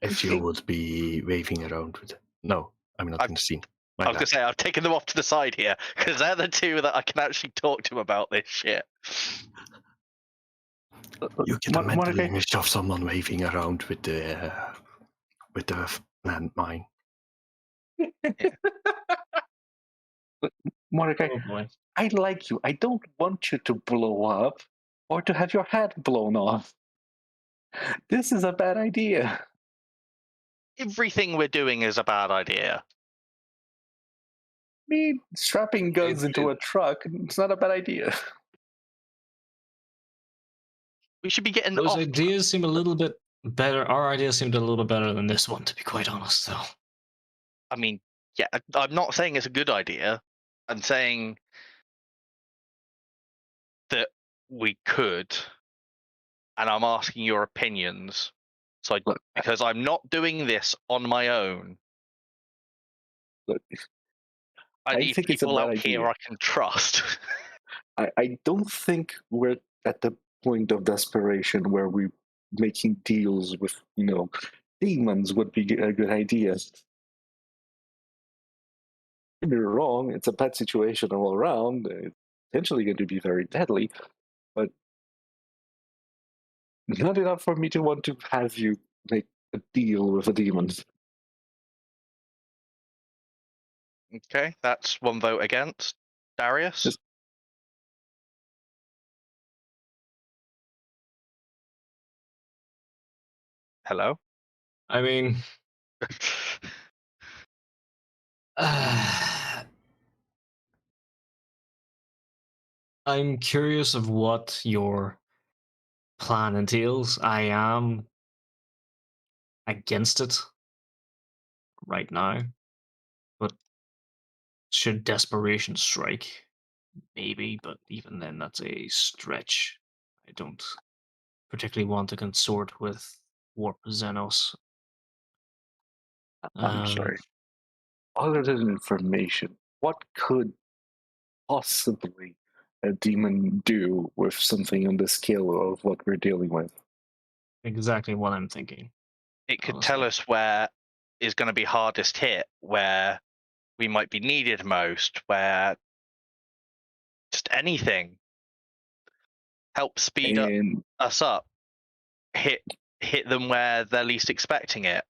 If you would be waving around with it. No, I'm not in the scene. I was going to say, I've taken them off to the side here, because they're the two that I can actually talk to about this shit. You get a mental image of someone waving around with the landmine. Yeah. Mordecai, I like you. I don't want you to blow up or to have your head blown off. This is a bad idea. Everything we're doing is a bad idea. Me strapping guns into a truck, it's not a bad idea. We should be getting those ideas seem a little bit better. Our ideas seemed a little bit better than this one, to be quite honest, though. I mean, yeah, I'm not saying it's a good idea. I'm saying that we could, and I'm asking your opinions. So, because I'm not doing this on my own. Look, I need think people it's a bad out idea. here I can trust. I don't think we're at the point of desperation where we're making deals with, demons would be a good idea. Don't be wrong, it's a bad situation all around. It's potentially going to be very deadly, but not enough for me to want to have you make a deal with a demon. Okay, that's one vote against. Darius? Hello? I mean... I'm curious of what your plan entails. I am against it right now, but should desperation strike, maybe, but even then that's a stretch. I don't particularly want to consort with Warp Xenos. I'm sorry. Other than information, what could possibly a demon do with something on the scale of what we're dealing with? Exactly what I'm thinking. It could tell honestly. us where is going to be hardest hit, where we might be needed most, where just anything. Help speed us up. Hit them where they're least expecting it.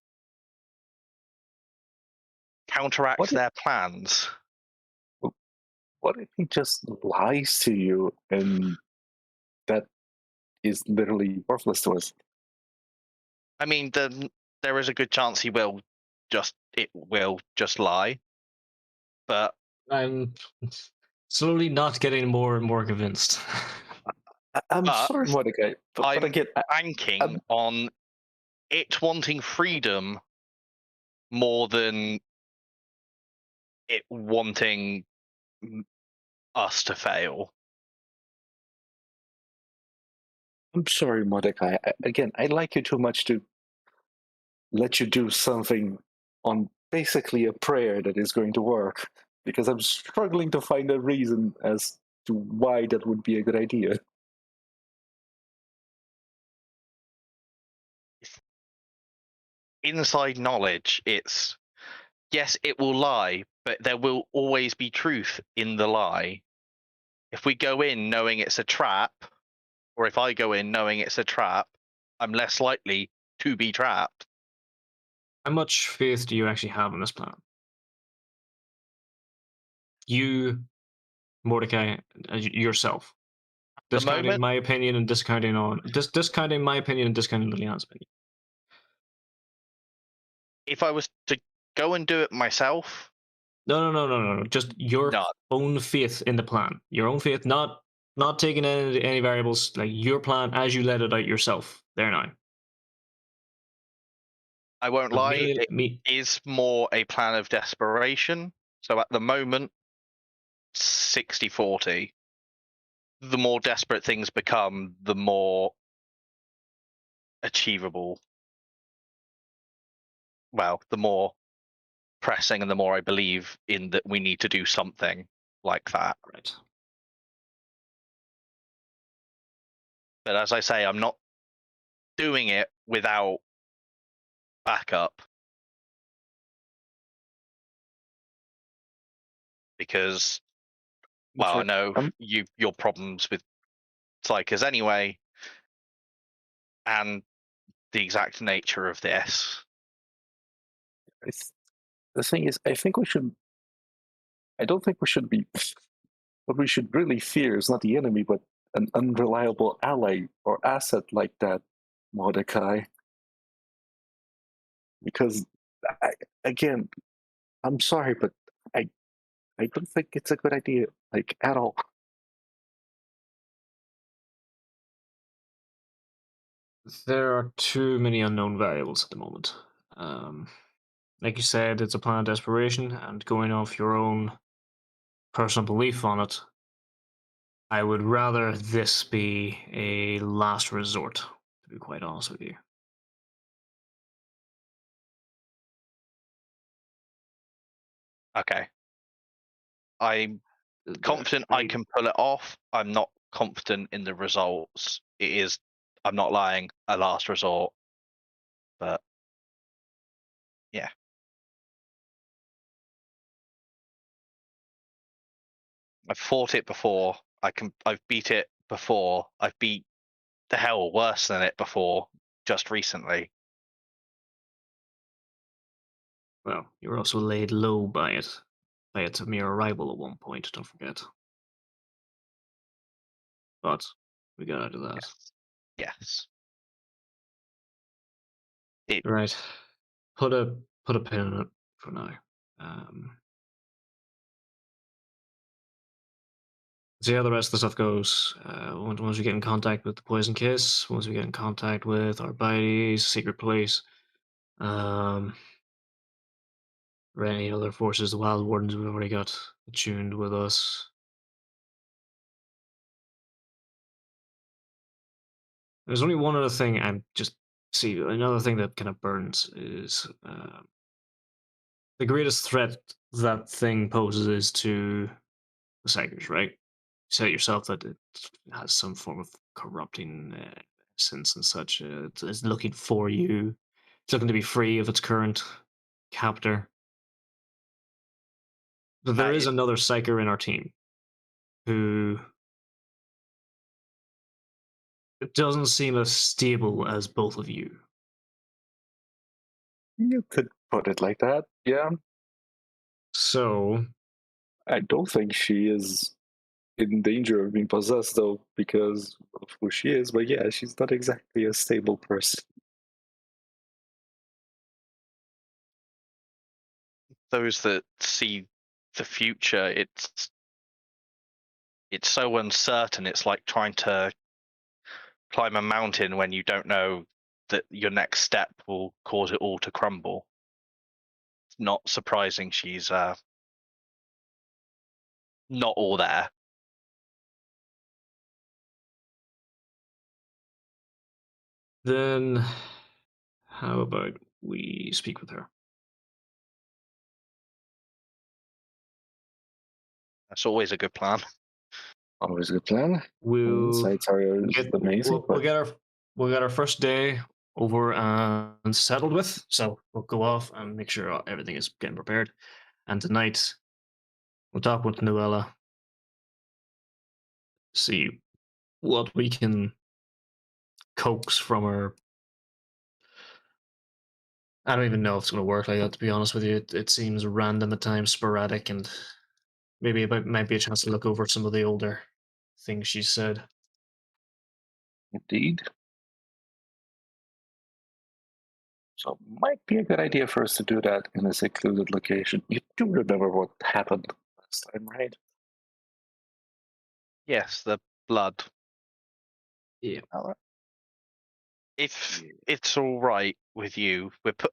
Counteract their plans. What if he just lies to you and that is literally worthless to us? I mean, there is a good chance he will just lie. But I'm slowly not getting more and more convinced. I'm sorry, Mordecai, but again, banking on it wanting freedom more than it wanting us to fail. I'm sorry, Mordecai. Again, I like you too much to let you do something on basically a prayer that is going to work, because I'm struggling to find a reason as to why that would be a good idea. Inside knowledge, it's yes, it will lie, but there will always be truth in the lie. If we go in knowing it's a trap, or if I go in knowing it's a trap, I'm less likely to be trapped. How much faith do you actually have in this plan? You, Mordecai, yourself. Discounting my opinion and discounting my opinion and discounting Liliana's opinion. If I was to go and do it myself, no. Just your own faith in the plan. Your own faith, not taking any variables. Like your plan as you let it out yourself. There now. I won't lie. It is more a plan of desperation. So at the moment, 60-40. The more desperate things become, the more achievable. Well, the more pressing and the more I believe in that we need to do something like that. Right. But as I say, I'm not doing it without backup. Because, well, I know your problems with Psychers anyway, and the exact nature of this. The thing is, I don't think we should be. What we should really fear is not the enemy, but an unreliable ally or asset like that, Mordecai. Because, again, I'm sorry, but I don't think it's a good idea, like, at all. There are too many unknown variables at the moment. Like you said, it's a plan of desperation, and going off your own personal belief on it, I would rather this be a last resort, to be quite honest with you. Okay. I'm confident I can pull it off. I'm not confident in the results. It is, I'm not lying, a last resort. But yeah. I've fought it before. I've beat it before. I've beat the hell worse than it before, just recently. Well, you were also laid low by its mere arrival at one point, don't forget. But we got out of that. Yes. Right. Put a pin in it for now. See how the rest of the stuff goes. Once we get in contact with the Poison Kiss, once we get in contact with our bodies, Secret Place, or any other forces, the Wild Wardens we've already got attuned with us. There's only one other thing I'm just see. Another thing that kind of burns is the greatest threat that thing poses is to the Psychers, right? You said yourself that it has some form of corrupting essence and such. It's looking for you. It's looking to be free of its current captor. But there is another Psyker in our team who doesn't seem as stable as both of you. You could put it like that, yeah. So I don't think she is in danger of being possessed, though, because of who she is. But yeah, she's not exactly a stable person. Those that see the future, it's so uncertain. It's like trying to climb a mountain when you don't know that your next step will cause it all to crumble. It's not surprising she's not all there. then how about we speak with her? That's always a good plan. Always a good plan. We'll Insights are amazing. We'll get our first day over and settled with. So we'll go off and make sure everything is getting prepared. And tonight we'll talk with Noella. See what we can coax from her. I don't even know if it's going to work like that, to be honest with you. It seems random at times, sporadic, and maybe it might be a chance to look over some of the older things she said. Indeed. So might be a good idea for us to do that in a secluded location. You do remember what happened last time, right? Yes, the blood. Yeah. If it's all right with you, we put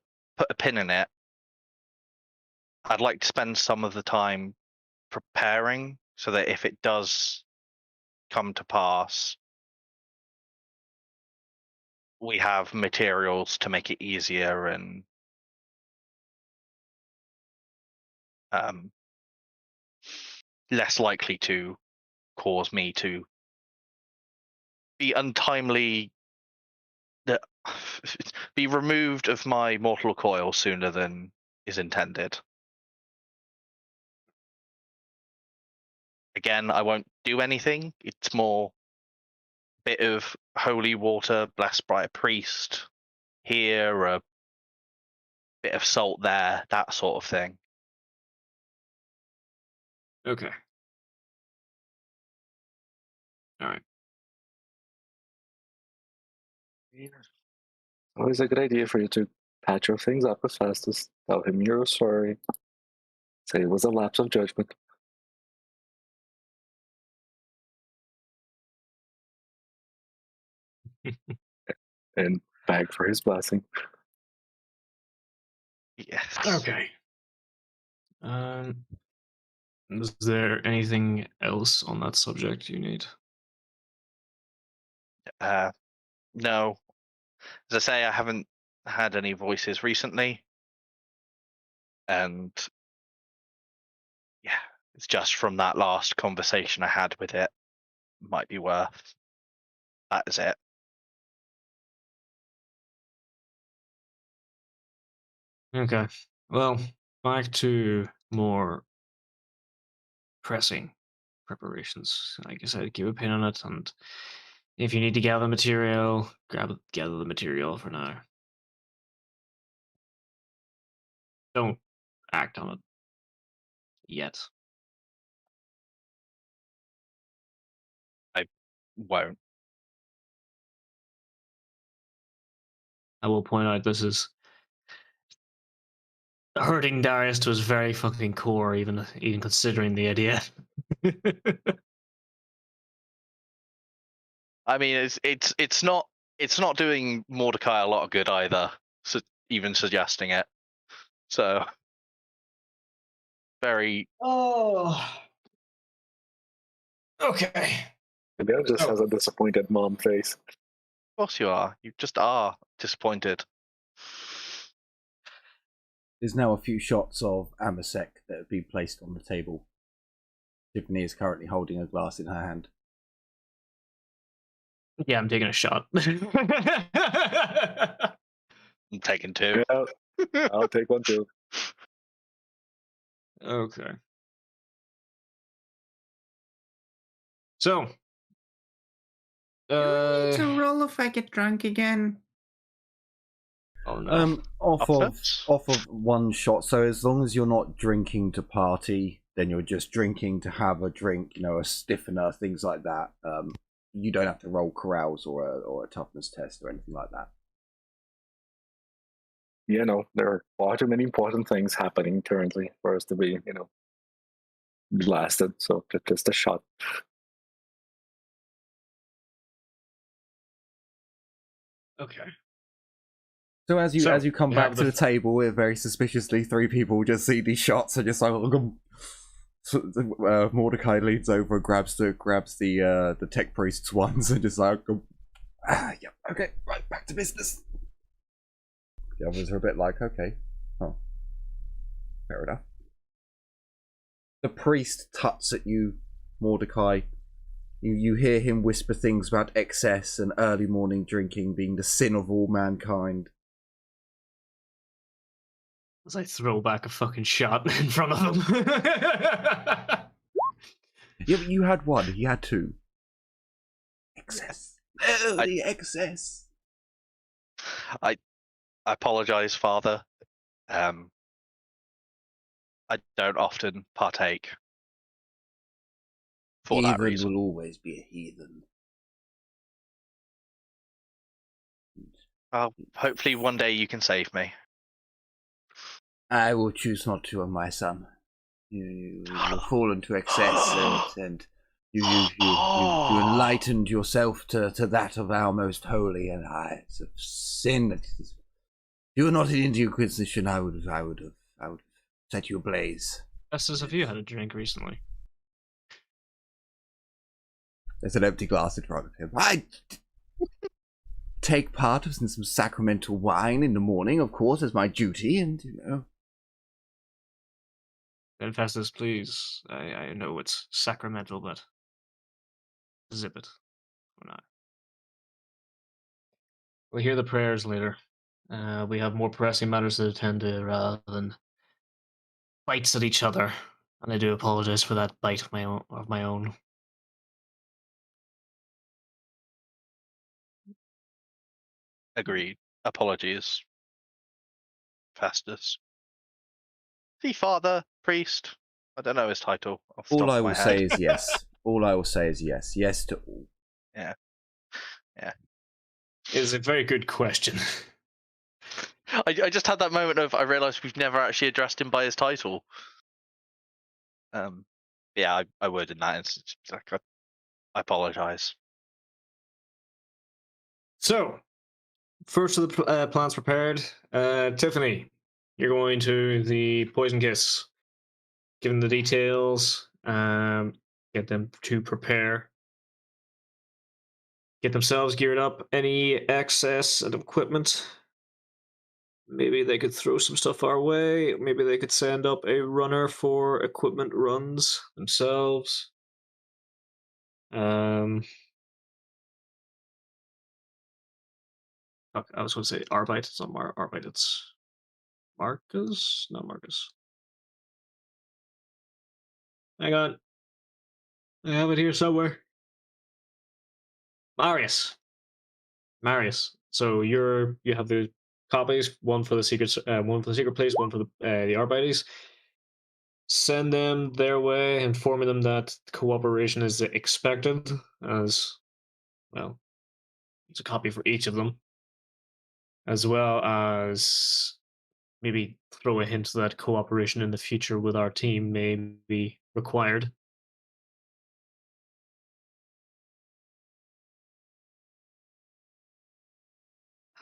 a pin in it. I'd like to spend some of the time preparing so that if it does come to pass, we have materials to make it easier and less likely to cause me to be untimely, be removed of my mortal coil sooner than is intended. Again, I won't do anything. It's more bit of holy water blessed by a priest here, a bit of salt there, that sort of thing. Okay. All right. Always a good idea for you to patch your things up as fast as tell him you're sorry. Say it was a lapse of judgment. And beg for his blessing. Yes. Okay. Is there anything else on that subject you need? No. As I say, I haven't had any voices recently. And yeah, it's just from that last conversation I had with it. Might be worth. That is it. Okay. Well, back to more pressing preparations. Like I said, keep a pin on it, and if you need to gather material, gather the material for now. Don't act on it yet. I won't. I will point out this is hurting Darius to his very fucking core, even considering the idea. I mean, it's not doing Mordecai a lot of good either. So even suggesting it. So very. Oh. Okay. Maybe just has a disappointed mom face. course you are. You just are disappointed. There's now a few shots of Amasek that have been placed on the table. Tiffany is currently holding a glass in her hand. Yeah, I'm taking a shot. I'm taking two. Yeah, I'll take one too. Okay. So. Do I need to roll if I get drunk again? Oh no. Off of one shot. So as long as you're not drinking to party, then you're just drinking to have a drink, you know, a stiffener, things like that. You don't have to roll carouse or a toughness test or anything like that. You know, there are far too many important things happening currently for us to be, you know, blasted. So just a shot. Okay. So as you come back to the table, very suspiciously, three people just see these shots and just like, Mordecai leans over and grabs the tech priest's ones and just like, yeah, okay, right, back to business. The others are a bit like, okay, oh, fair enough. The priest tuts at you, Mordecai. You hear him whisper things about excess and early morning drinking being the sin of all mankind. As I throw back a fucking shot in front of him. Yeah, but you had one. He had two. Excess. Oh, the excess. I apologize, Father. I don't often partake. For that reason. Will always be a heathen. Hopefully one day you can save me. I will choose not to, my son. You fall into excess, and you enlightened yourself to that of our most holy, and it's a sin. If you were not in the Inquisition, I would have set you ablaze. Estes, have you had a drink recently? There's an empty glass in front of him. I take part in some sacramental wine in the morning, of course, as my duty, and you know. Then Festus, please. I know it's sacramental, but zip it or not. We'll hear the prayers later. We have more pressing matters to attend to rather than bites at each other, and I do apologize for that bite of my own. Agreed. Apologies, Festus. The father, priest. I don't know his title. All I will say is yes. All I will say is yes. Yes to all. Yeah. It's a very good question. I just had that moment of I realised we've never actually addressed him by his title. Yeah, I would in that instance. I apologise. So, first of the plans prepared. Tiffany, you're going to the Poison Kiss. Give them the details. Get them to prepare. Get themselves geared up. Any access and equipment. Maybe they could throw some stuff our way. Maybe they could send up a runner for equipment runs themselves. I was going to say Arbite. It's not Arbite. It's Marcus. Not Marcus. Hang on. I have it here somewhere. Marius. So you have the copies. One for the secret place. One for the Arbites. Send them their way, informing them that cooperation is expected. As well, it's a copy for each of them, as well as maybe throw a hint that cooperation in the future with our team may be required.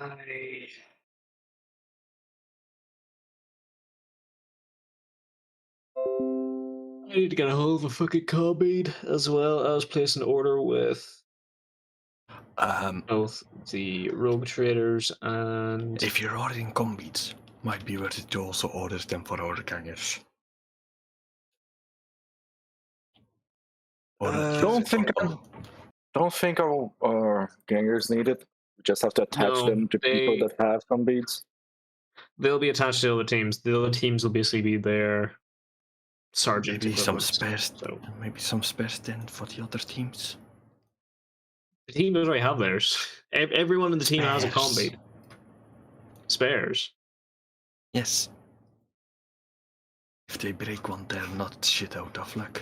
I need to get a hold of a fucking carbine, as well as place an order with both the rogue traders and If you're ordering combats, might be worth it to also order them for our gangers. Or at Don't least think for- Don't think our gangers need it. We just have to attach No, them to people they- that have some beads. they'll be attached to other teams. The other teams will basically be their sergeant maybe some equivalents. spares. So Maybe some spares then for the other teams. the team doesn't already have theirs. Everyone in the team has a Spares. combat. Spares. Yes. If they break one, they're not shit out of luck.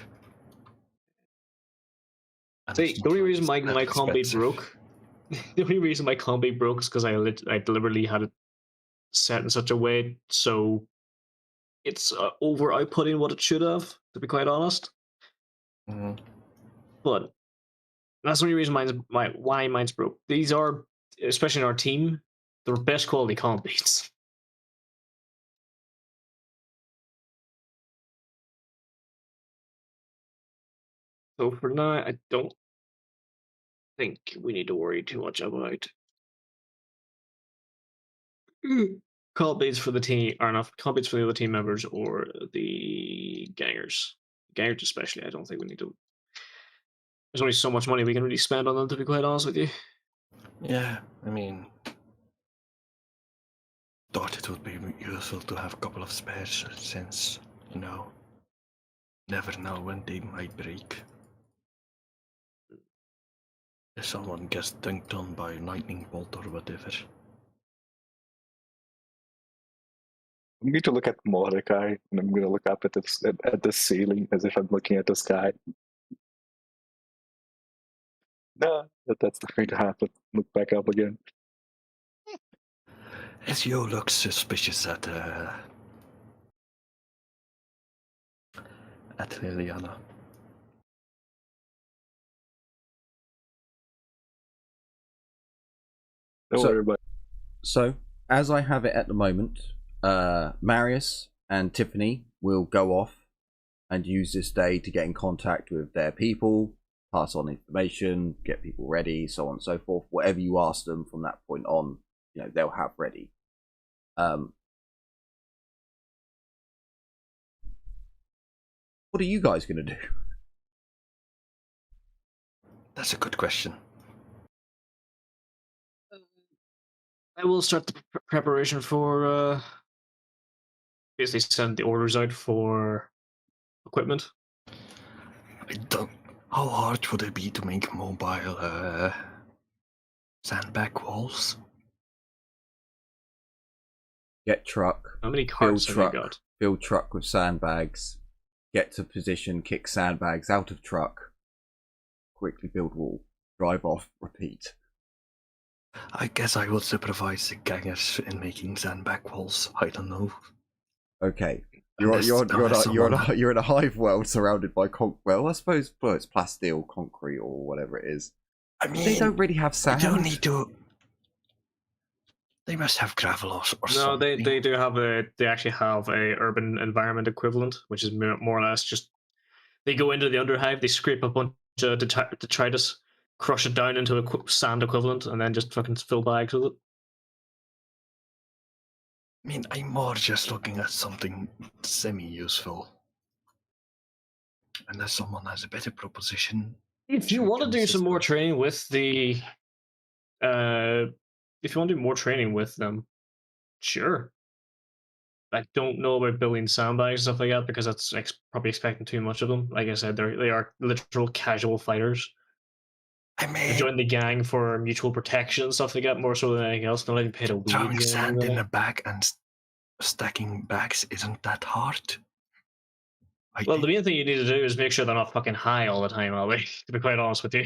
And See, it's the only not reason my that combat expensive. broke, the only reason my combat broke is because I deliberately had it set in such a way so it's over outputting what it should have, to be quite honest. Mhm. But that's the only reason why mine's broke. These are, especially in our team, they're best quality combats. So for now, I don't think we need to worry too much about combats for the team, or enough combats for the other team members or the gangers. Gangers especially, I don't think we need to. There's only so much money we can really spend on them, to be quite honest with you. Yeah, I mean, thought it would be useful to have a couple of spares since, never know when they might break. If someone gets dunked on by a lightning bolt or whatever. I'm going to look at Mordecai, and I'm going to look up at the ceiling as if I'm looking at the sky. No, that's not going to happen. Look back up again. As you look suspicious at Liliana. Don't So- worry about it. So, as I have it at the moment, Marius and Tiffany will go off and use this day to get in contact with their people, pass on information, get people ready, so on and so forth. Whatever you ask them from that point on, they'll have ready. What are you guys going to do? That's a good question. I will start the preparation for basically send the orders out for equipment. I don't. How hard would it be to make mobile sandbag walls? Get truck, How many build carts have you truck, got? build truck with sandbags, get to position, kick sandbags out of truck, quickly build wall, drive off, repeat. I guess I will supervise the gangers in making sandbag walls. I don't know. Okay. Unless You're someone- in a hive world surrounded by well, I suppose it's plasteel, concrete, or whatever it is. I mean, They don't really have we sand. don't need to. They must have gravel or No, something. they do have they actually have a urban environment equivalent, which is more or less just they go into the underhive, they scrape a bunch of detritus, crush it down into a sand equivalent, and then just fucking fill bags with it. I mean, I'm more just looking at something semi-useful. Unless someone has a better proposition. If you we want to can do some more discuss. training with the, if you want to do more training with them, sure. I don't know about building sandbags and stuff like that because that's probably expecting too much of them. Like I said, they are literal casual fighters. I They mean, join the gang for mutual protection and stuff like that more so than anything else. They're not even paid a throwing wage. sand in a bag and stacking bags isn't that hard. Well, the main thing you need to do is make sure they're not fucking high all the time, Ollie, to be quite honest with you.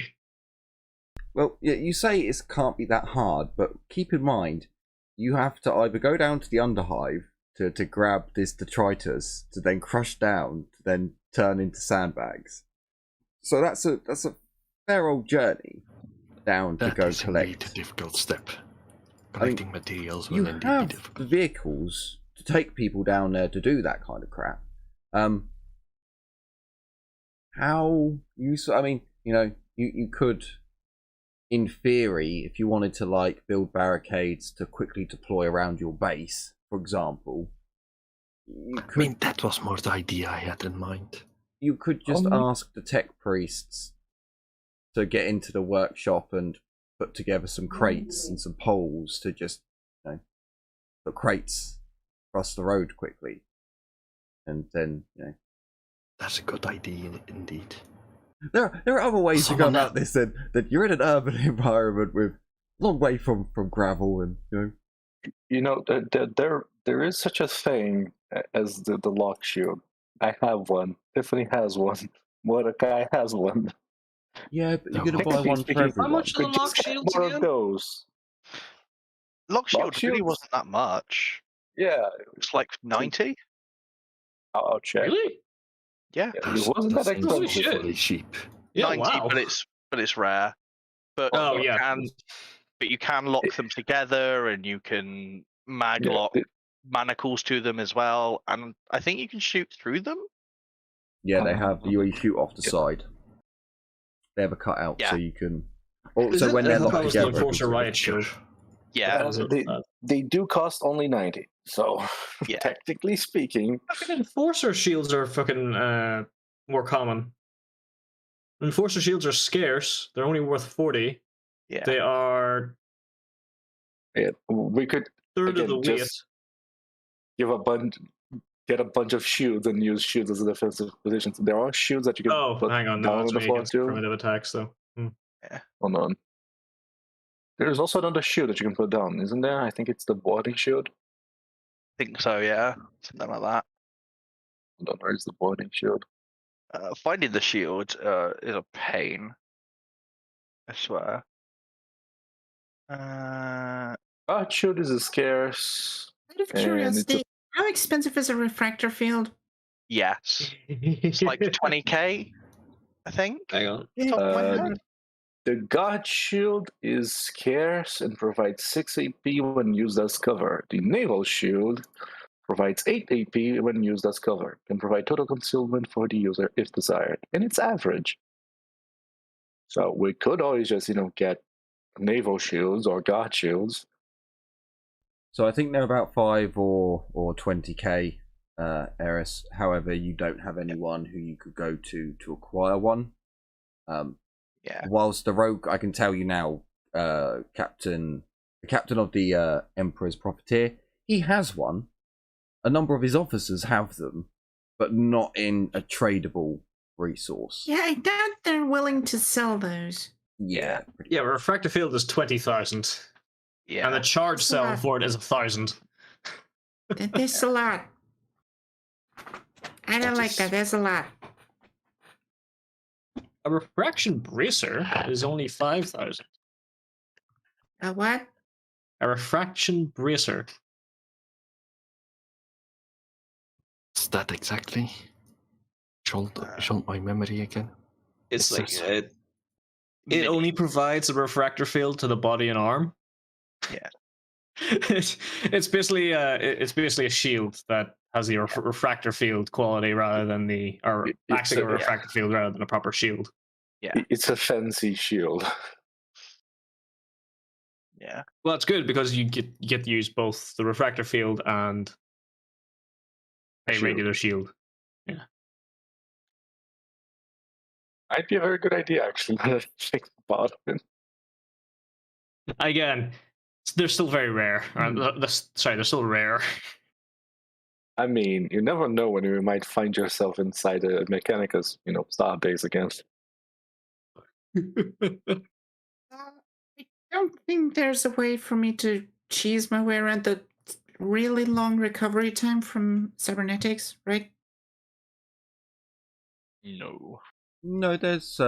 Well, yeah, you say it can't be that hard, but keep in mind, you have to either go down to the underhive to grab this detritus, to then crush down, to then turn into sandbags. So that's a fair old journey down to That go is indeed a collect. difficult step. Collecting materials will You indeed be have the difficult. vehicles to take people down there to do that kind of crap. How you? I mean, you could in theory, if you wanted to like build barricades to quickly deploy around your base, for example, I mean, that was more the idea I had in mind. You could just ask the tech priests to get into the workshop and put together some crates and some poles to just, put crates across the road quickly, and then That's a good idea indeed. There are other ways to go about this than that. You're in an urban environment with long way from gravel, and there is such a thing as the lock shield. I have one. Tiffany has one. Mordecai has one. Yeah, but you're gonna No, buy one for everyone. How much are the Could lock just get shields more again? of those. Lock shield really shields? wasn't that much. Yeah, It's like 90. I'll check. Really? Yeah, Yeah, it wasn't that seems Holy expensive. shit. really cheap. Yeah, 90, wow. but it's rare. But Oh, you yeah. can lock them together, and you can mag Yeah, lock manacles to them as well, and I think you can shoot through them. Yeah, they have. You shoot off the side. They have a cutout, so you can. Also, when they're locked together, Enforcer riot shield. Yeah, They do cost only 90. So, Yeah. technically speaking, Fucking enforcer shields are fucking more common. Enforcer shields are scarce. They're only worth 40. yeah. They are we could third of Again, the weight. just get a bunch of shields and use shields as a defensive position. There are shields that you can Oh, put hang on. down No, it's on the only floor against too. primitive attacks, though. Hold on. There's also another shield that you can put down, isn't there? I think it's the boarding shield. I think so. Yeah, something like that. Hold on, where's the boarding shield? Finding the shield is a pain. I swear. Guard shield is scarce. Out of And curiosity, how expensive is a refractor field? Yes, it's like 20k. I think. Hang on. Top of my head. The guard shield is scarce and provides 6 AP when used as cover. The naval shield provides 8 AP when used as cover. Can provide total concealment for the user if desired. And it's average. So we could always just, get naval shields or guard shields. So I think they're about 5 or 20k, Eris. However, you don't have anyone who you could go to acquire one. Yeah. Whilst the rogue, I can tell you now, the captain of the Emperor's Profiteer, he has one. A number of his officers have them, but not in a tradable resource. Yeah, I doubt they're willing to sell those. Yeah. Yeah, refractor field is 20,000. Yeah. And the charge sell Yeah. for it is 1,000. There's a lot. I don't like that. There's a lot. A refraction bracer is only 5,000. A what? A refraction bracer. What's that exactly? Jolt my memory again. It's like It's it only provides a refractor field to the body and arm. Yeah. it's basically a shield that has the refractor field quality rather than acting a refractor field rather than a proper shield. Yeah. It's a fancy shield. Yeah. Well, it's good because you get to use both the refractor field and a Shield. regular shield. Might be a very good idea, actually. Now that I think about it. Again, they're still very rare. Sorry, they're still rare. I mean, you never know when you might find yourself inside a Mechanicus, star base again. I don't think there's a way for me to cheese my way around the really long recovery time from cybernetics, right? No. No, there's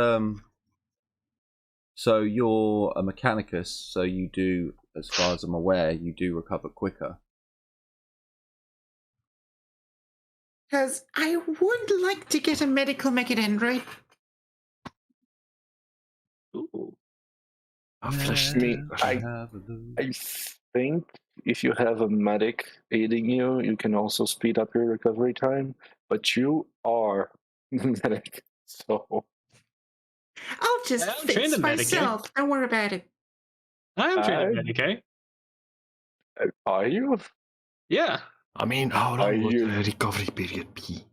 So you're a Mechanicus, so you do, as far as I'm aware, you do recover quicker. Because I would like to get a medical Mechadend, right? Ooh. I think if you have a medic aiding you, you can also speed up your recovery time, but you are medic, so... Oh, just I'm trained fix in Medicaid. myself. Don't worry about it. I am trained in I- Medicaid. Are you? Yeah. I mean, how Are long would you- the recovery period be?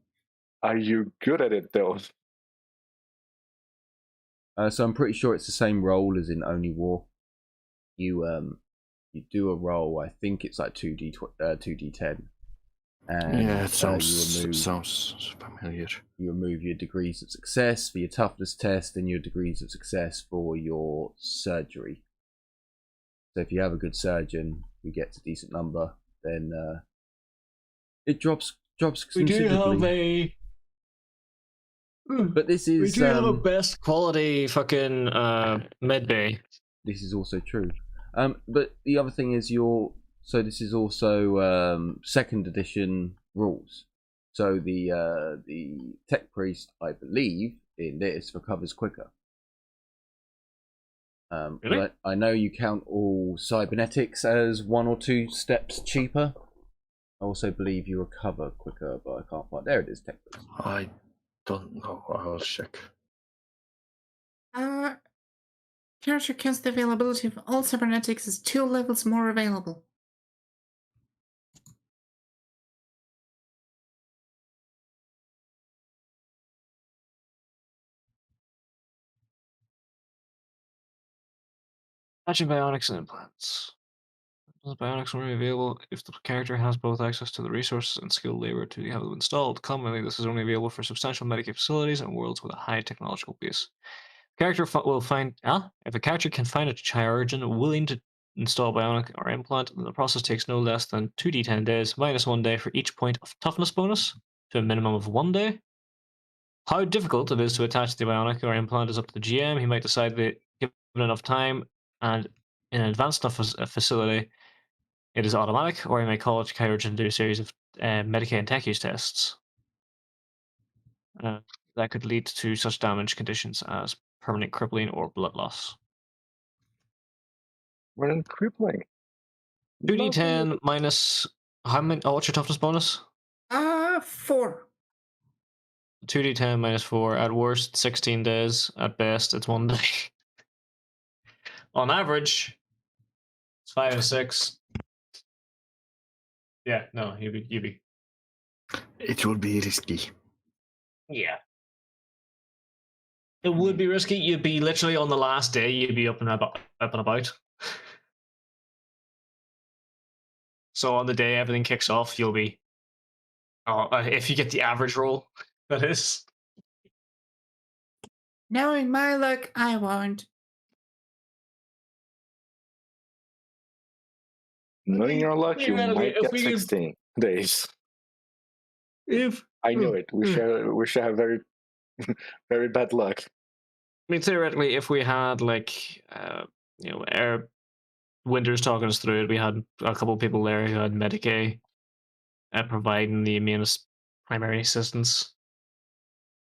Are you good at it though? So I'm pretty sure it's the same roll as in Only War. You do a roll. I think it's like 2d10. And Yeah, it you sounds familiar. remove your degrees of success for your toughness test and your degrees of success for your surgery. So if you have a good surgeon who gets a decent number, then it drops We do considerably. have a. But this is We do have a best quality fucking med bay. this is also true. But the other thing is this is also second edition rules. So the tech priest, I believe, in this recovers quicker. Really? But I know you count all cybernetics as 1 or 2 steps cheaper. I also believe you recover quicker, but I can't find. There it is, tech priest. I don't know. I'll check. Character counts the availability of all cybernetics as 2 levels more available. Matching bionics and implants. The bionics are only available if the character has both access to the resources and skilled labor to have them installed. Commonly, this is only available for substantial medical facilities and worlds with a high technological base. Character will find if a character can find a chirurgeon willing to install bionic or implant, then the process takes no less than 2d10 days, minus 1 day for each point of toughness bonus, to a minimum of 1 day. How difficult it is to attach the bionic or implant is up to the GM. He might decide that given enough time and in an advanced enough facility, it is automatic, or he may call a chirurgeon to do a series of Medicaid and tech use tests. That could lead to such damage conditions as permanent crippling or blood loss. We're in crippling. 2d10 minus how many? Oh, what's your toughness bonus? 4. 2d10 minus 4. At worst, 16 days. At best, it's 1 day. On average, it's 5 and 6. Yeah, no, you'd be. It would be risky. Yeah. It would be risky. You'd be literally on the last day. You'd be up and about. So on the day everything kicks off, you'll be. If you get the average roll, that is. Knowing my luck, I won't. Knowing your luck, you theoretically, might if get we could- 16 days. If I knew it. We shall have very, very bad luck. I mean, theoretically, if we had Winters talking us through it, we had a couple of people there who had Medicaid providing the main primary assistance.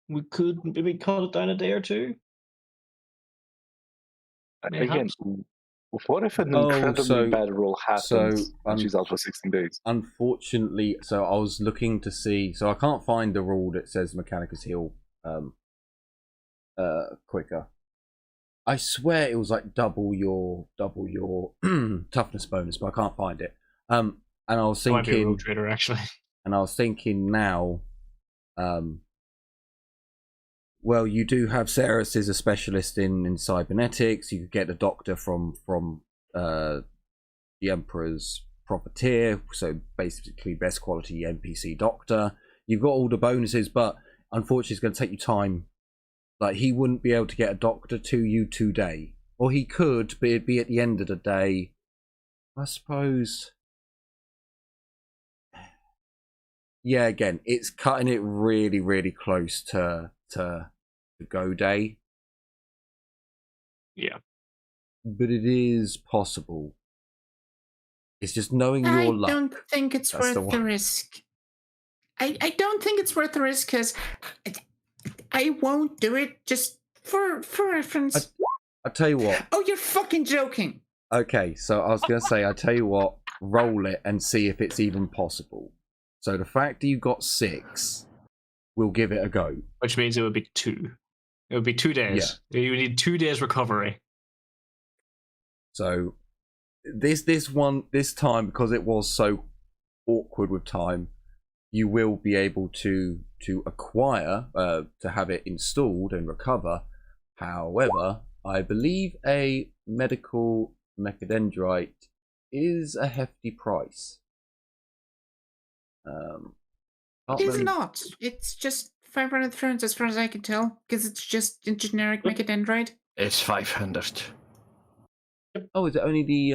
We could maybe cut it down a day or two. Again, what if an Oh, incredibly so- bad roll happens and she's out for 16 days? Unfortunately, so I was looking to see. So I can't find the rule that says Mechanicus heal quicker. I swear it was like double your toughness bonus, but I can't find it. And I was It might be a thinking, rogue trader, actually. and I was thinking now, well, you do have Ceres is a specialist in cybernetics. You could get a doctor from the Emperor's Profiteer, so basically best quality NPC doctor. You've got all the bonuses, but unfortunately it's going to take you time. Like, he wouldn't be able to get a doctor to you today. Or he could, but it'd be at the end of the day. I suppose. Yeah, again, it's cutting it really, really close to go day. Yeah. But it is possible. It's just knowing your luck. I don't think it's That's the worth the one. risk. I don't think it's worth the risk because I won't do it just for reference. I'll tell you what. Oh, you're fucking joking. Okay, so I was going to say, I'll tell you what, roll it and see if it's even possible. So the fact that you got 6, we'll give it a go. Which means it would be 2. It would be 2 days. You would need 2 days recovery. So this time, because it was so awkward with time, you will be able to acquire to have it installed and recover. However, I believe a medical mechadendrite is a hefty price. It is not. It's just 500 thrones as far as I can tell, because it's just a generic mechadendrite. It's 500. Oh, is it only the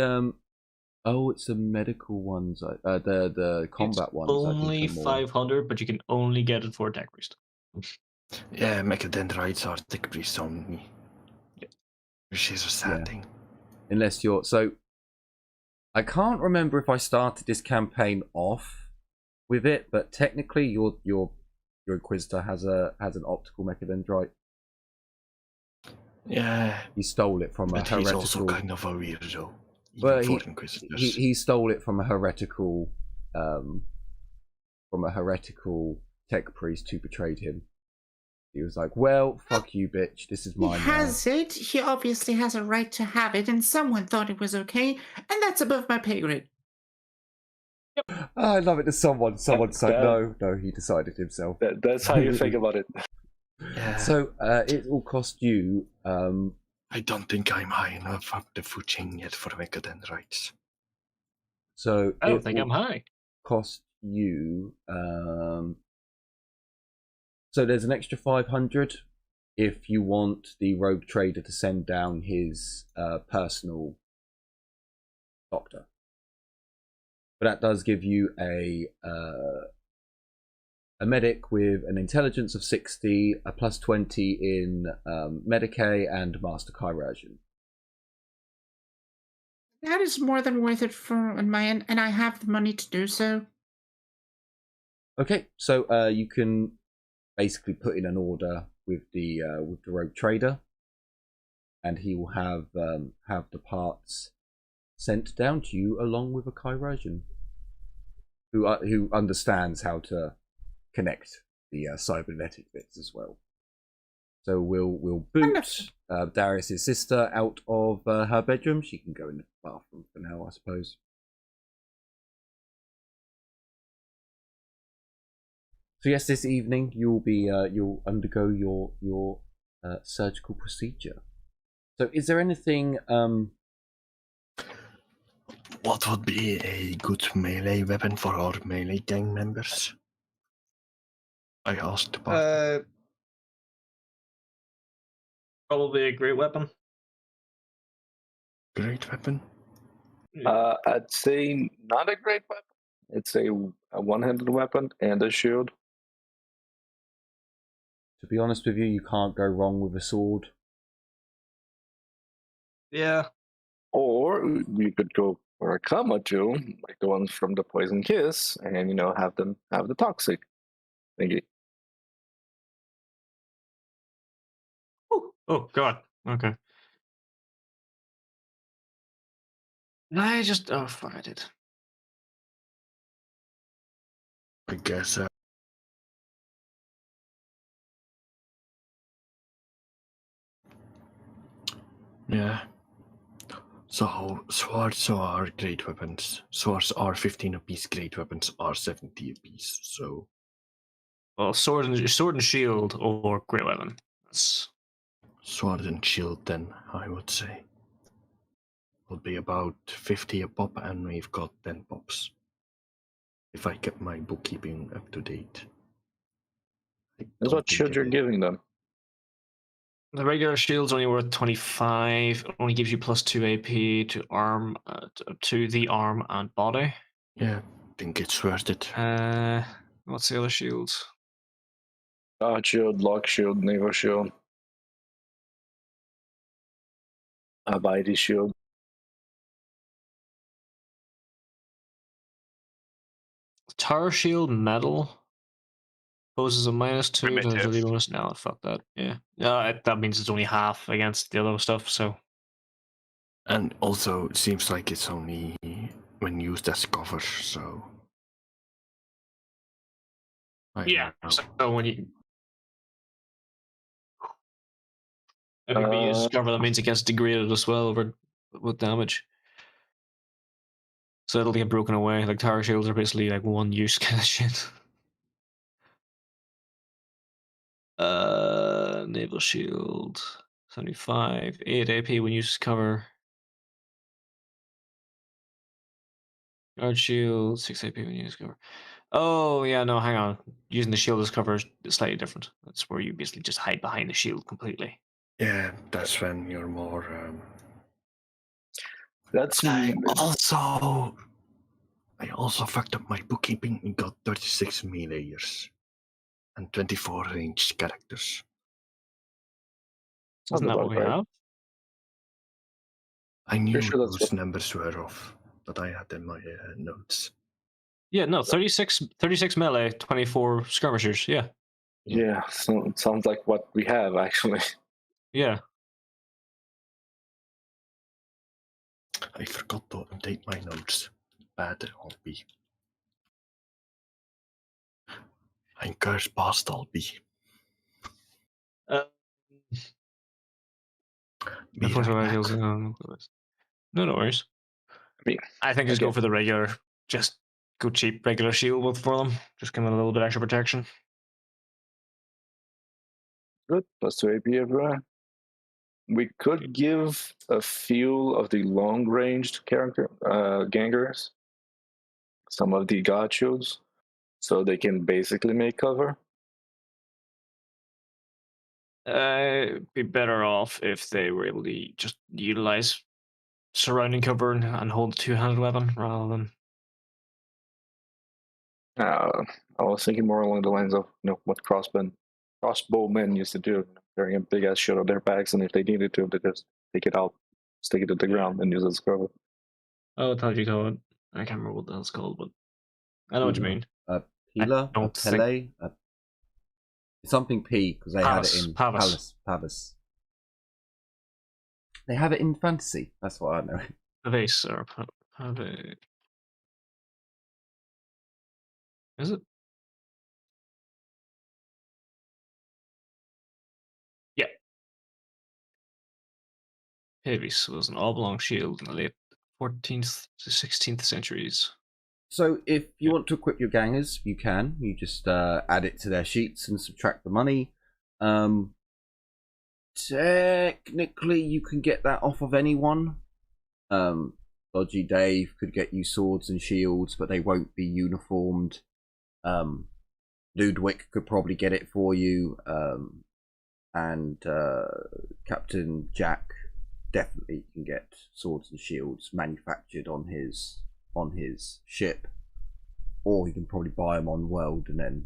oh, it's the medical ones. The combat It's ones. only I think, are more. 500, but you can only get it for a tech priest. Yeah, mechadendrites are thick priest only. Which is a sad thing. Unless you're I can't remember if I started this campaign off with it, but technically your Inquisitor has an optical mechadendrite. Yeah. He stole it from but a heretical. He's also kind of a weirdo. Well, For Inquisitors. he stole it from a heretical tech priest who betrayed him. He was like, "Well, fuck you, bitch. This is mine." He has it. He obviously has a right to have it, and someone thought it was okay, and that's above my pay grade. Oh, I love it that someone said no, he decided himself. That's how you think about it. Yeah. So it will cost you. I don't think I'm high enough up the food chain yet for mechadendrites. So I don't think I'm high. Cost you. So there's an extra 500 if you want the rogue trader to send down his personal doctor. But that does give you a medic with an intelligence of 60, a plus 20 in Medicae and Master Chirurgeon. That is more than worth it on my end, and I have the money to do so. Okay, so you can basically put in an order with the rogue trader, and he will have the parts sent down to you along with a chirurgeon who understands how to connect the cybernetic bits as well. So we'll boot Darius's sister out of her bedroom. She can go in the bathroom for now, I suppose. So yes, this evening you'll undergo your surgical procedure. So is there anything? What would be a good melee weapon for our melee gang members? I asked about. Probably a great weapon. Great weapon? I'd say not a great weapon. It's a one-handed weapon and a shield. To be honest with you, you can't go wrong with a sword. Yeah. Or we could go for a comma tool, like the ones from the Poison Kiss, and have them have the toxic thingy. Oh God. Okay. I just fuck, I did. I guess. Yeah. So swords are great weapons. Swords are 15 apiece. Great weapons are 70 apiece. So. Well, sword and shield or great weapon. That's... Sword and shield, then I would say, would be about 50 a pop, and we've got 10 pops. If I kept my bookkeeping up to date. That's what shield you're giving them. The regular shield's only worth 25. It only gives you plus 2 AP to arm, to the arm and body. Yeah, I think it's worth it. What's the other shields? Dodge shield, lock shield, naval shield. Abide shield. Tower shield metal poses a -2 to the Primitive. agility bonus. No, fuck that. Yeah. That means it's only half against the other stuff, so. And also, it seems like it's only when used as cover, so. Yeah, so when you. If it can be used as cover, that means it gets degraded as well with damage. So it'll get broken away. Like tower shields are basically like one use kind of shit. Naval shield 75, 8 AP when used as cover. Guard shield 6 AP when used as cover. Oh yeah, no, hang on. Using the shield as cover is slightly different. That's where you basically just hide behind the shield completely. Yeah, that's when you're more. That's I also fucked up my bookkeeping and got 36 meleeers and 24 ranged characters. sounds Isn't that about what we right. have? I knew Pretty sure that's those what- numbers were off, but I had in my notes. Yeah, no, 36 melee, 24 skirmishers. Yeah. Yeah, so it sounds like what we have actually. Yeah. I forgot to update my notes. Bad I'll be. I'm cursed past I'll be. Be right back. No worries. mean, I think just go again- for the regular. Just go cheap regular shield for them. Just give them a little bit extra protection. Good. +2 AP everywhere. We could give a few of the long-ranged character gangers some of the god shields, so they can basically make cover. Be better off if they were able to just utilize surrounding cover and hold a two-handed weapon rather than. I was thinking more along the lines of what crossbowmen used to do, carrying a big ass shield on their backs, and if they needed to, they just take it out, stick it to the ground, and use it as cover. Oh, Taji Toad. I can't remember what that's called, but I know what you mean. Pila, a don't think- Pele, something P because they had it in Pavis. Pavis. They have it in fantasy. That's what I know. Pavis or Pavis. Is it? Yeah. Pavis was an oblong shield in the late 14th to 16th centuries. So if you want to equip your gangers, you can. You just add it to their sheets and subtract the money. Technically, you can get that off of anyone. Dodgy Dave could get you swords and shields, but they won't be uniformed. Ludwig could probably get it for you. And Captain Jack definitely can get swords and shields manufactured on his ship, or he can probably buy them on World and then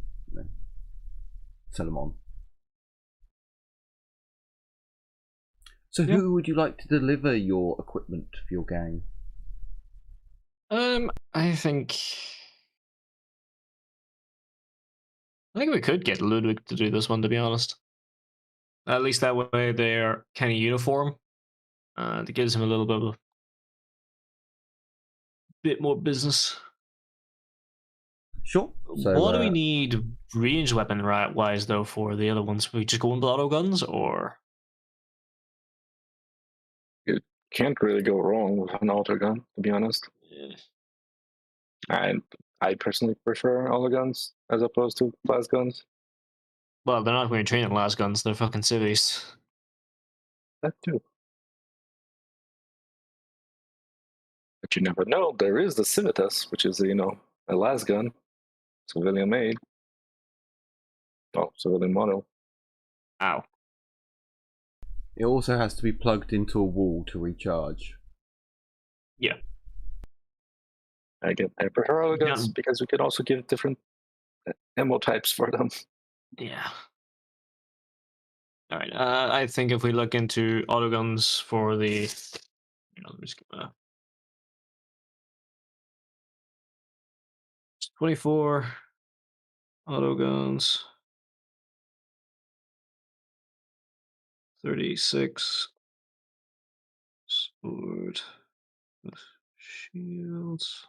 sell them on. So who would you like to deliver your equipment for your gang? I think we could get Ludwig to do this one, to be honest. At least that way they're kind of uniform. It gives him a little bit more business. Sure. So, what do we need range weapon wise though for the other ones? We just go with auto guns, or Can't really go wrong with an auto gun, to be honest. And I personally prefer auto guns as opposed to las guns. well, they're not going to train in las guns. They're fucking civvies. That too. But you never know. There is the Civitas, which is a las gun, civilian made. Oh, civilian model. Ow. it also has to be plugged into a wall to recharge. Yeah. I prefer auto guns Yeah. because we can also give different ammo types for them. Yeah. All right. I think if we look into auto guns for the, let me just get 24 auto guns, 36 sword with shields.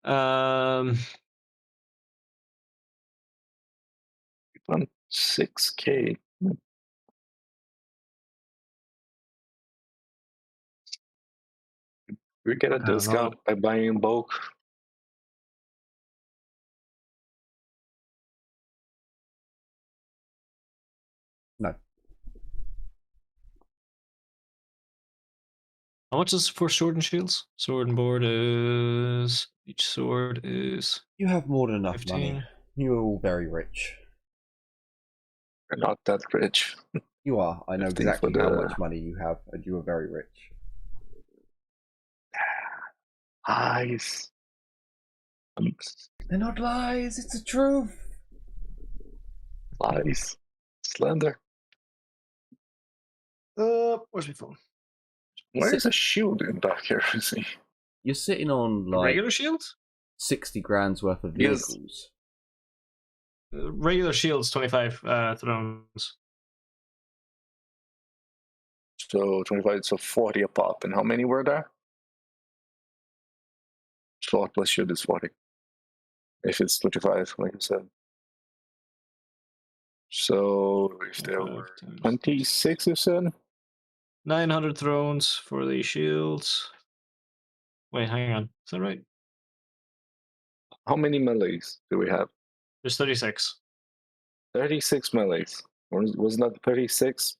Fun. 6K. We get a don't know. discount by buying in bulk. No. How much is for sword and shields? Sword and board is each sword is You have more than enough 15. money. You are all very rich. We're not that rich. You are. I know 15 for exactly how the- much money you have, and you are very rich. Nice. They're not lies. It's the truth. Nice. Slender. Where's my phone? Where's a shield in back here? See? You're sitting on like Regular shield? 60 grand's worth of Yes. vehicles. Regular shields, 25 thrones. So 25, so 40 a pop. And how many were there? Sword plus shield is 40. If it's 25, like I said. So if there 25 were times 26, you said? 900 thrones for the shields. Wait, hang on. Is that right? How many melees do we have? There's 36. 36 melees. Wasn't that 36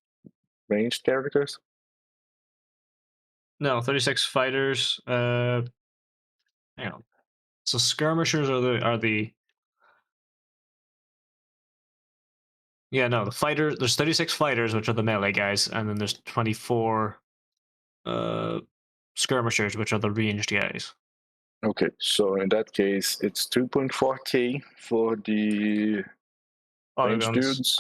ranged characters? No, 36 fighters. Hang on. So skirmishers are the yeah, no, the fighters. There's 36 fighters, which are the melee guys, and then there's 24 skirmishers, which are the ranged guys. Okay, so in that case, it's 2.4k for the ranged Autoguns dudes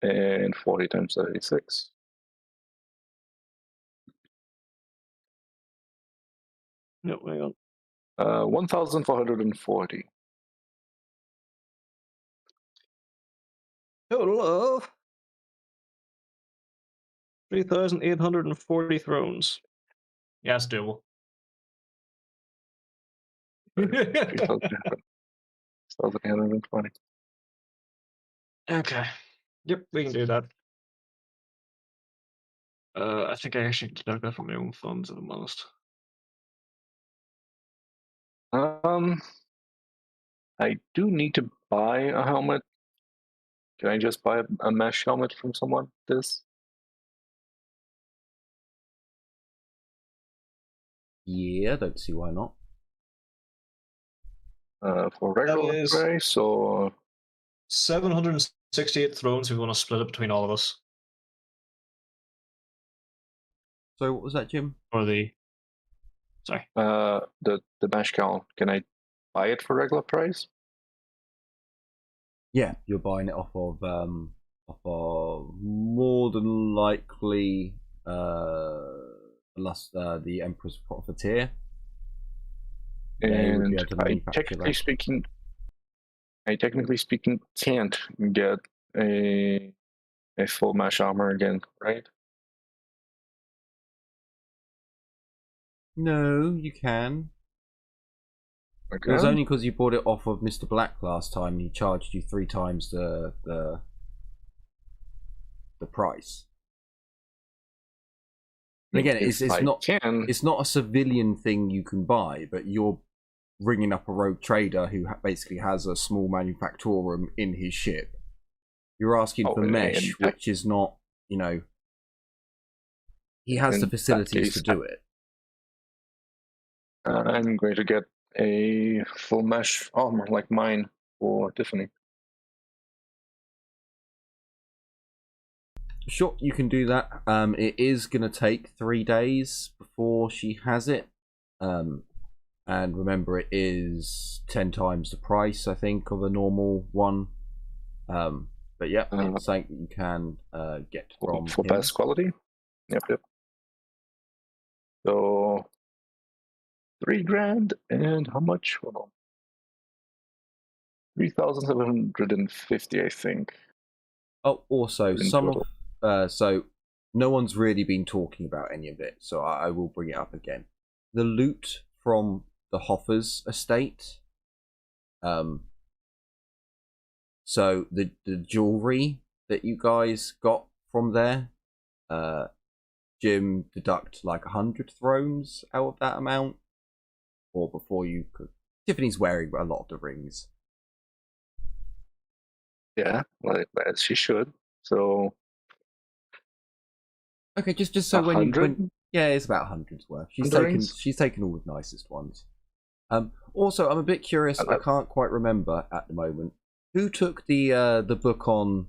and 40 times 36. no, hang on. 1,440. Total of 3,840 thrones. Yeah, it's doable. 3,820. Okay. Yep, we can do that. I think I actually deduct that from my own funds, if I'm honest. I do need to buy a helmet. Can I just buy a mesh helmet from someone? This? Yeah, I don't see why not. For regular is- price or 768 thrones, we want to split it between all of us. So what was that, Jim? Or the. Sorry. the mesh count? Can I buy it for regular price? Yeah, you're buying it off of more than likely the Emperor's Profiteer. They would be And able to I manufacture technically that. speaking can't get a full mesh armor again, right? No, you can. It was only because you bought it off of Mr. Black last time. And he charged you 3 times the price. And again, it's not it's not a civilian thing you can buy, but you're ringing up a rogue trader who basically has a small manufactorum in his ship. You're asking for mesh, which is not, he has the facilities to do it. I'm going to get a full mesh armor like mine for Tiffany. Sure, you can do that. It is going to take 3 days before she has it. And remember, it is 10 times the price, I think, of a normal one. But yeah, it's something you can get from for him. best quality. Yep. So $3,000 and how much? Hold on. 3,750, I think. Oh, also In some total. of so no one's really been talking about any of it, so I will bring it up again. The loot from the Hoffer's estate. So the jewelry that you guys got from there, Jim deduct like 100 thrones out of that amount, or before you could. Tiffany's wearing a lot of the rings. Yeah, well, as she should. So Okay, just so when you 100? yeah, it's about 100's worth. She's 100 taken rings? she's taken all the nicest ones. Also, I'm a bit curious. I can't quite remember at the moment who took the book on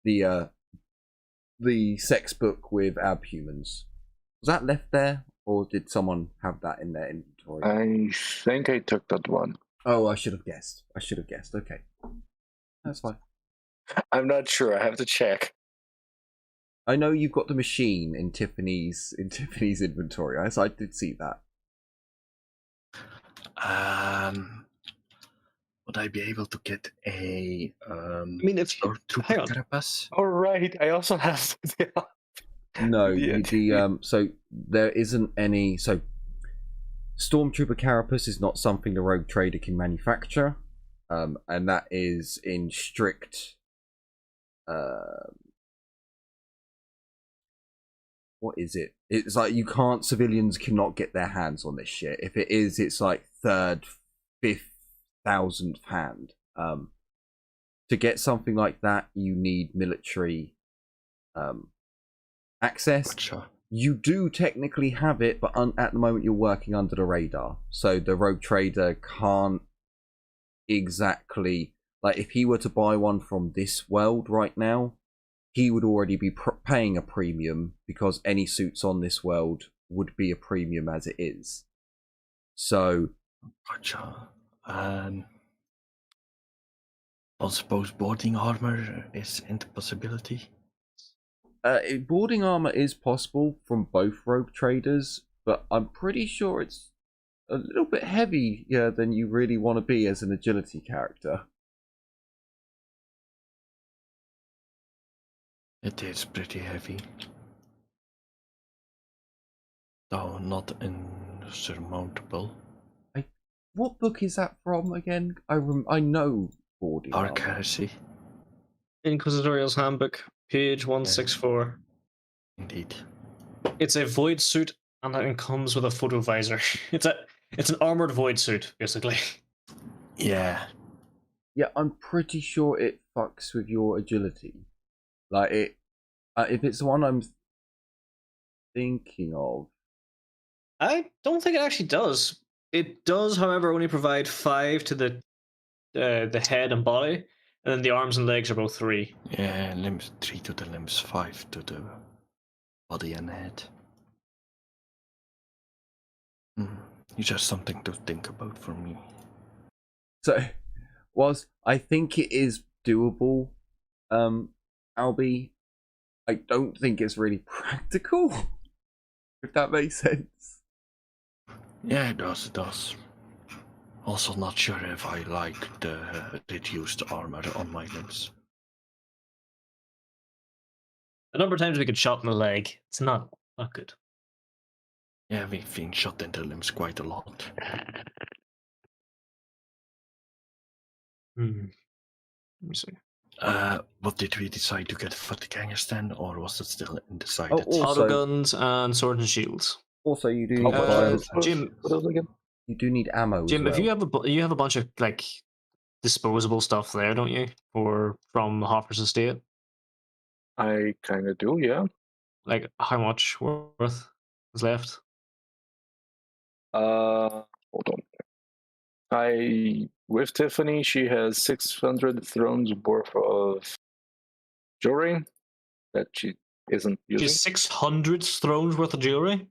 the sex book with abhumans. Was that left there, or did someone have that in their inventory? I think I took that one. Oh, I should have guessed. Okay, that's fine. I'm not sure. I have to check. I know you've got the machine in Tiffany's inventory. I did see that. Would I be able to get a I mean, if you, hang on. carapace? All right. I also have. No, Yeah. so there isn't any. So Stormtrooper carapace is not something the rogue trader can manufacture, and that is in strict. What is it? It's like civilians cannot get their hands on this shit. If it is, it's like third, fifth, thousandth hand. To get something like that, you need military access. Gotcha. You do technically have it, but at the moment you're working under the radar. So the rogue trader can't exactly... Like, if he were to buy one from this world right now, he would already be paying a premium, because any suits on this world would be a premium as it is. So... Gotcha. I suppose boarding armor is into possibility. Boarding armor is possible from both rogue traders, but I'm pretty sure it's a little bit heavier than you really want to be as an agility character. It is pretty heavy. Though not insurmountable. What book is that from again? I know boarding Dark armor. Heresy. Inquisitorial's Handbook, page 164. Indeed. It's a void suit, and it comes with a photovisor. It's an armored void suit, basically. Yeah. Yeah, I'm pretty sure it fucks with your agility. Like it, if it's the one I'm thinking of. I don't think it actually does. It does, however, only provide 5 to the head and body, and then the arms and legs are both 3. Yeah, limbs 3 to the limbs, 5 to the body and head. It's just something to think about for me. So, I think it is doable, Albie. I don't think it's really practical, if that makes sense. Yeah, it does. Also not sure if I like the reduced armor on my limbs. The number of times we get shot in the leg, it's not good. Yeah, we've been shot in the limbs quite a lot. Let me see. What did we decide to get for the gangers then, or was it still undecided? Oh, also- Auto guns and swords and shields. Also, you do need What to buy. Jim, What else again? You do need ammo. Jim, as well. if you have a bunch of like disposable stuff there, don't you? Or from Hoffer's estate? I kind of do, yeah. Like how much worth is left? Hold on. With Tiffany, she has 600 thrones worth of jewelry that she isn't using. She's 600 thrones worth of jewelry.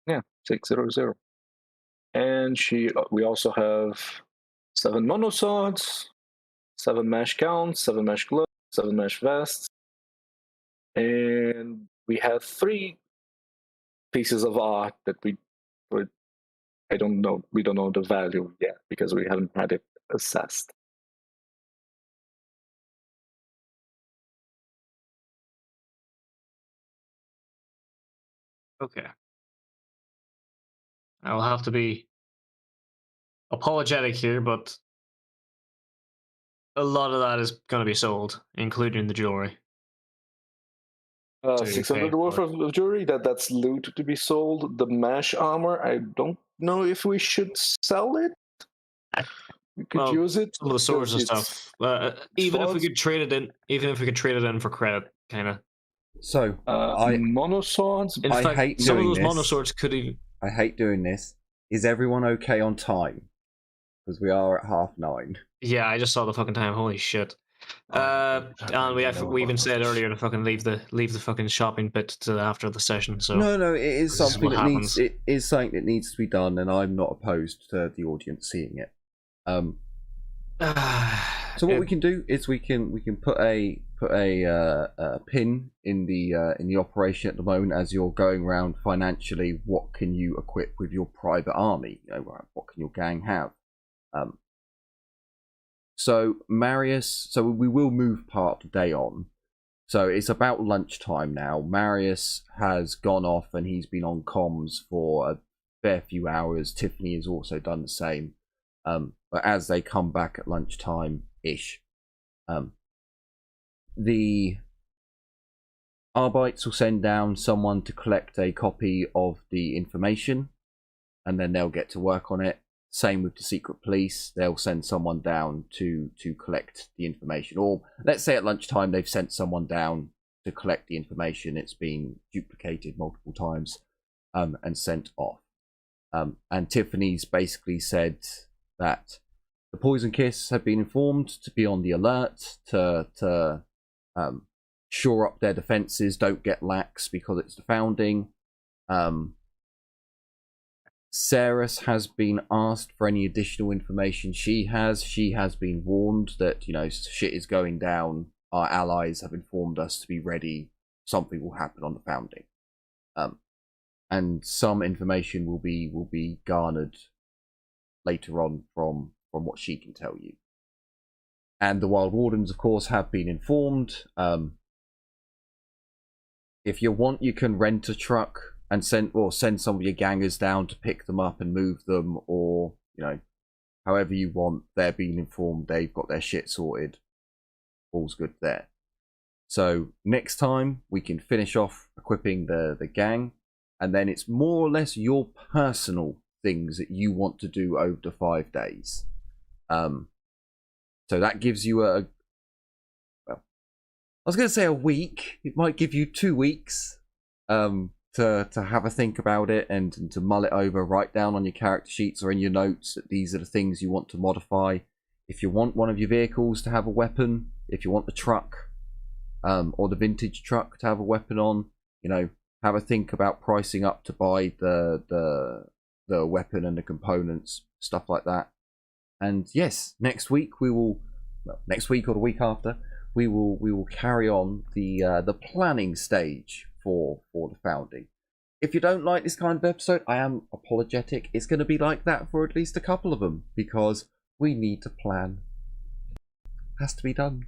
Yeah, 600. And we also have 7 mono swords, 7 mesh gowns, 7 mesh gloves, 7 mesh vests, and we have 3 pieces of art that we don't know the value yet because we haven't had it assessed. Okay. I'll have to be apologetic here, but a lot of that is going to be sold, including the jewelry. 600 worth of jewelry, that's loot to be sold. The mesh armor, I don't know if we should sell it. We could use it. Some of the swords and stuff. Even if we could trade it in, for credit, kind of. So mono swords. In fact, some of those mono swords could even. I hate doing this. Is everyone okay on time? Because we are at 9:30. Yeah, I just saw the fucking time. Holy shit! And we even said earlier to fucking leave the fucking shopping bit to after the session. So no, it is something that needs to be done, and I'm not opposed to the audience seeing it. So what we can do is we can put a pin in the operation at the moment as you're going around financially. What can you equip with your private army? You know, what can your gang have? So Marius, so we will move part of the day on. So it's about lunchtime now. Marius has gone off and he's been on comms for a fair few hours. Tiffany has also done the same. But as they come back at lunchtime-ish, the Arbites will send down someone to collect a copy of the information, and then they'll get to work on it. Same with the secret police. They'll send someone down to collect the information. Or let's say at lunchtime they've sent someone down to collect the information. It's been duplicated multiple times and sent off. And Tiffany's basically said that the Poison Kiss have been informed to be on the alert to shore up their defenses, don't get lax because it's the founding. Ceres has been asked for any additional information she has been warned that, you know, shit is going down. Our allies have informed us to be ready. Something will happen on the founding. And some information will be garnered later on from what she can tell you. And the Wild Wardens, of course, have been informed. If you want, you can rent a truck and send some of your gangers down to pick them up and move them, or, you know, however you want. They're being informed, they've got their shit sorted. All's good there. So next time we can finish off equipping the gang, and then it's more or less your personal things that you want to do over the 5 days. So that gives you I was going to say a week. It might give you 2 weeks to have a think about it and to mull it over. Write down on your character sheets or in your notes that these are the things you want to modify. If you want one of your vehicles to have a weapon, if you want the truck or the vintage truck to have a weapon on, you know, have a think about pricing up to buy the weapon and the components, stuff like that. And yes, next week next week or the week after, we will carry on the planning stage for the founding. If you don't like this kind of episode, I am apologetic. It's going to be like that for at least a couple of them because we need to plan. It has to be done.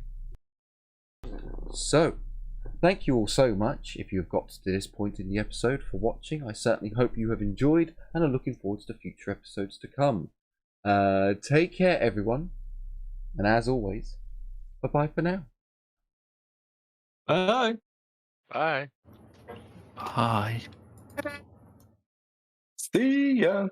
So, thank you all so much if you've got to this point in the episode for watching. I certainly hope you have enjoyed and are looking forward to future episodes to come. Take care, everyone. And as always, bye-bye for now. Bye. Bye. See ya.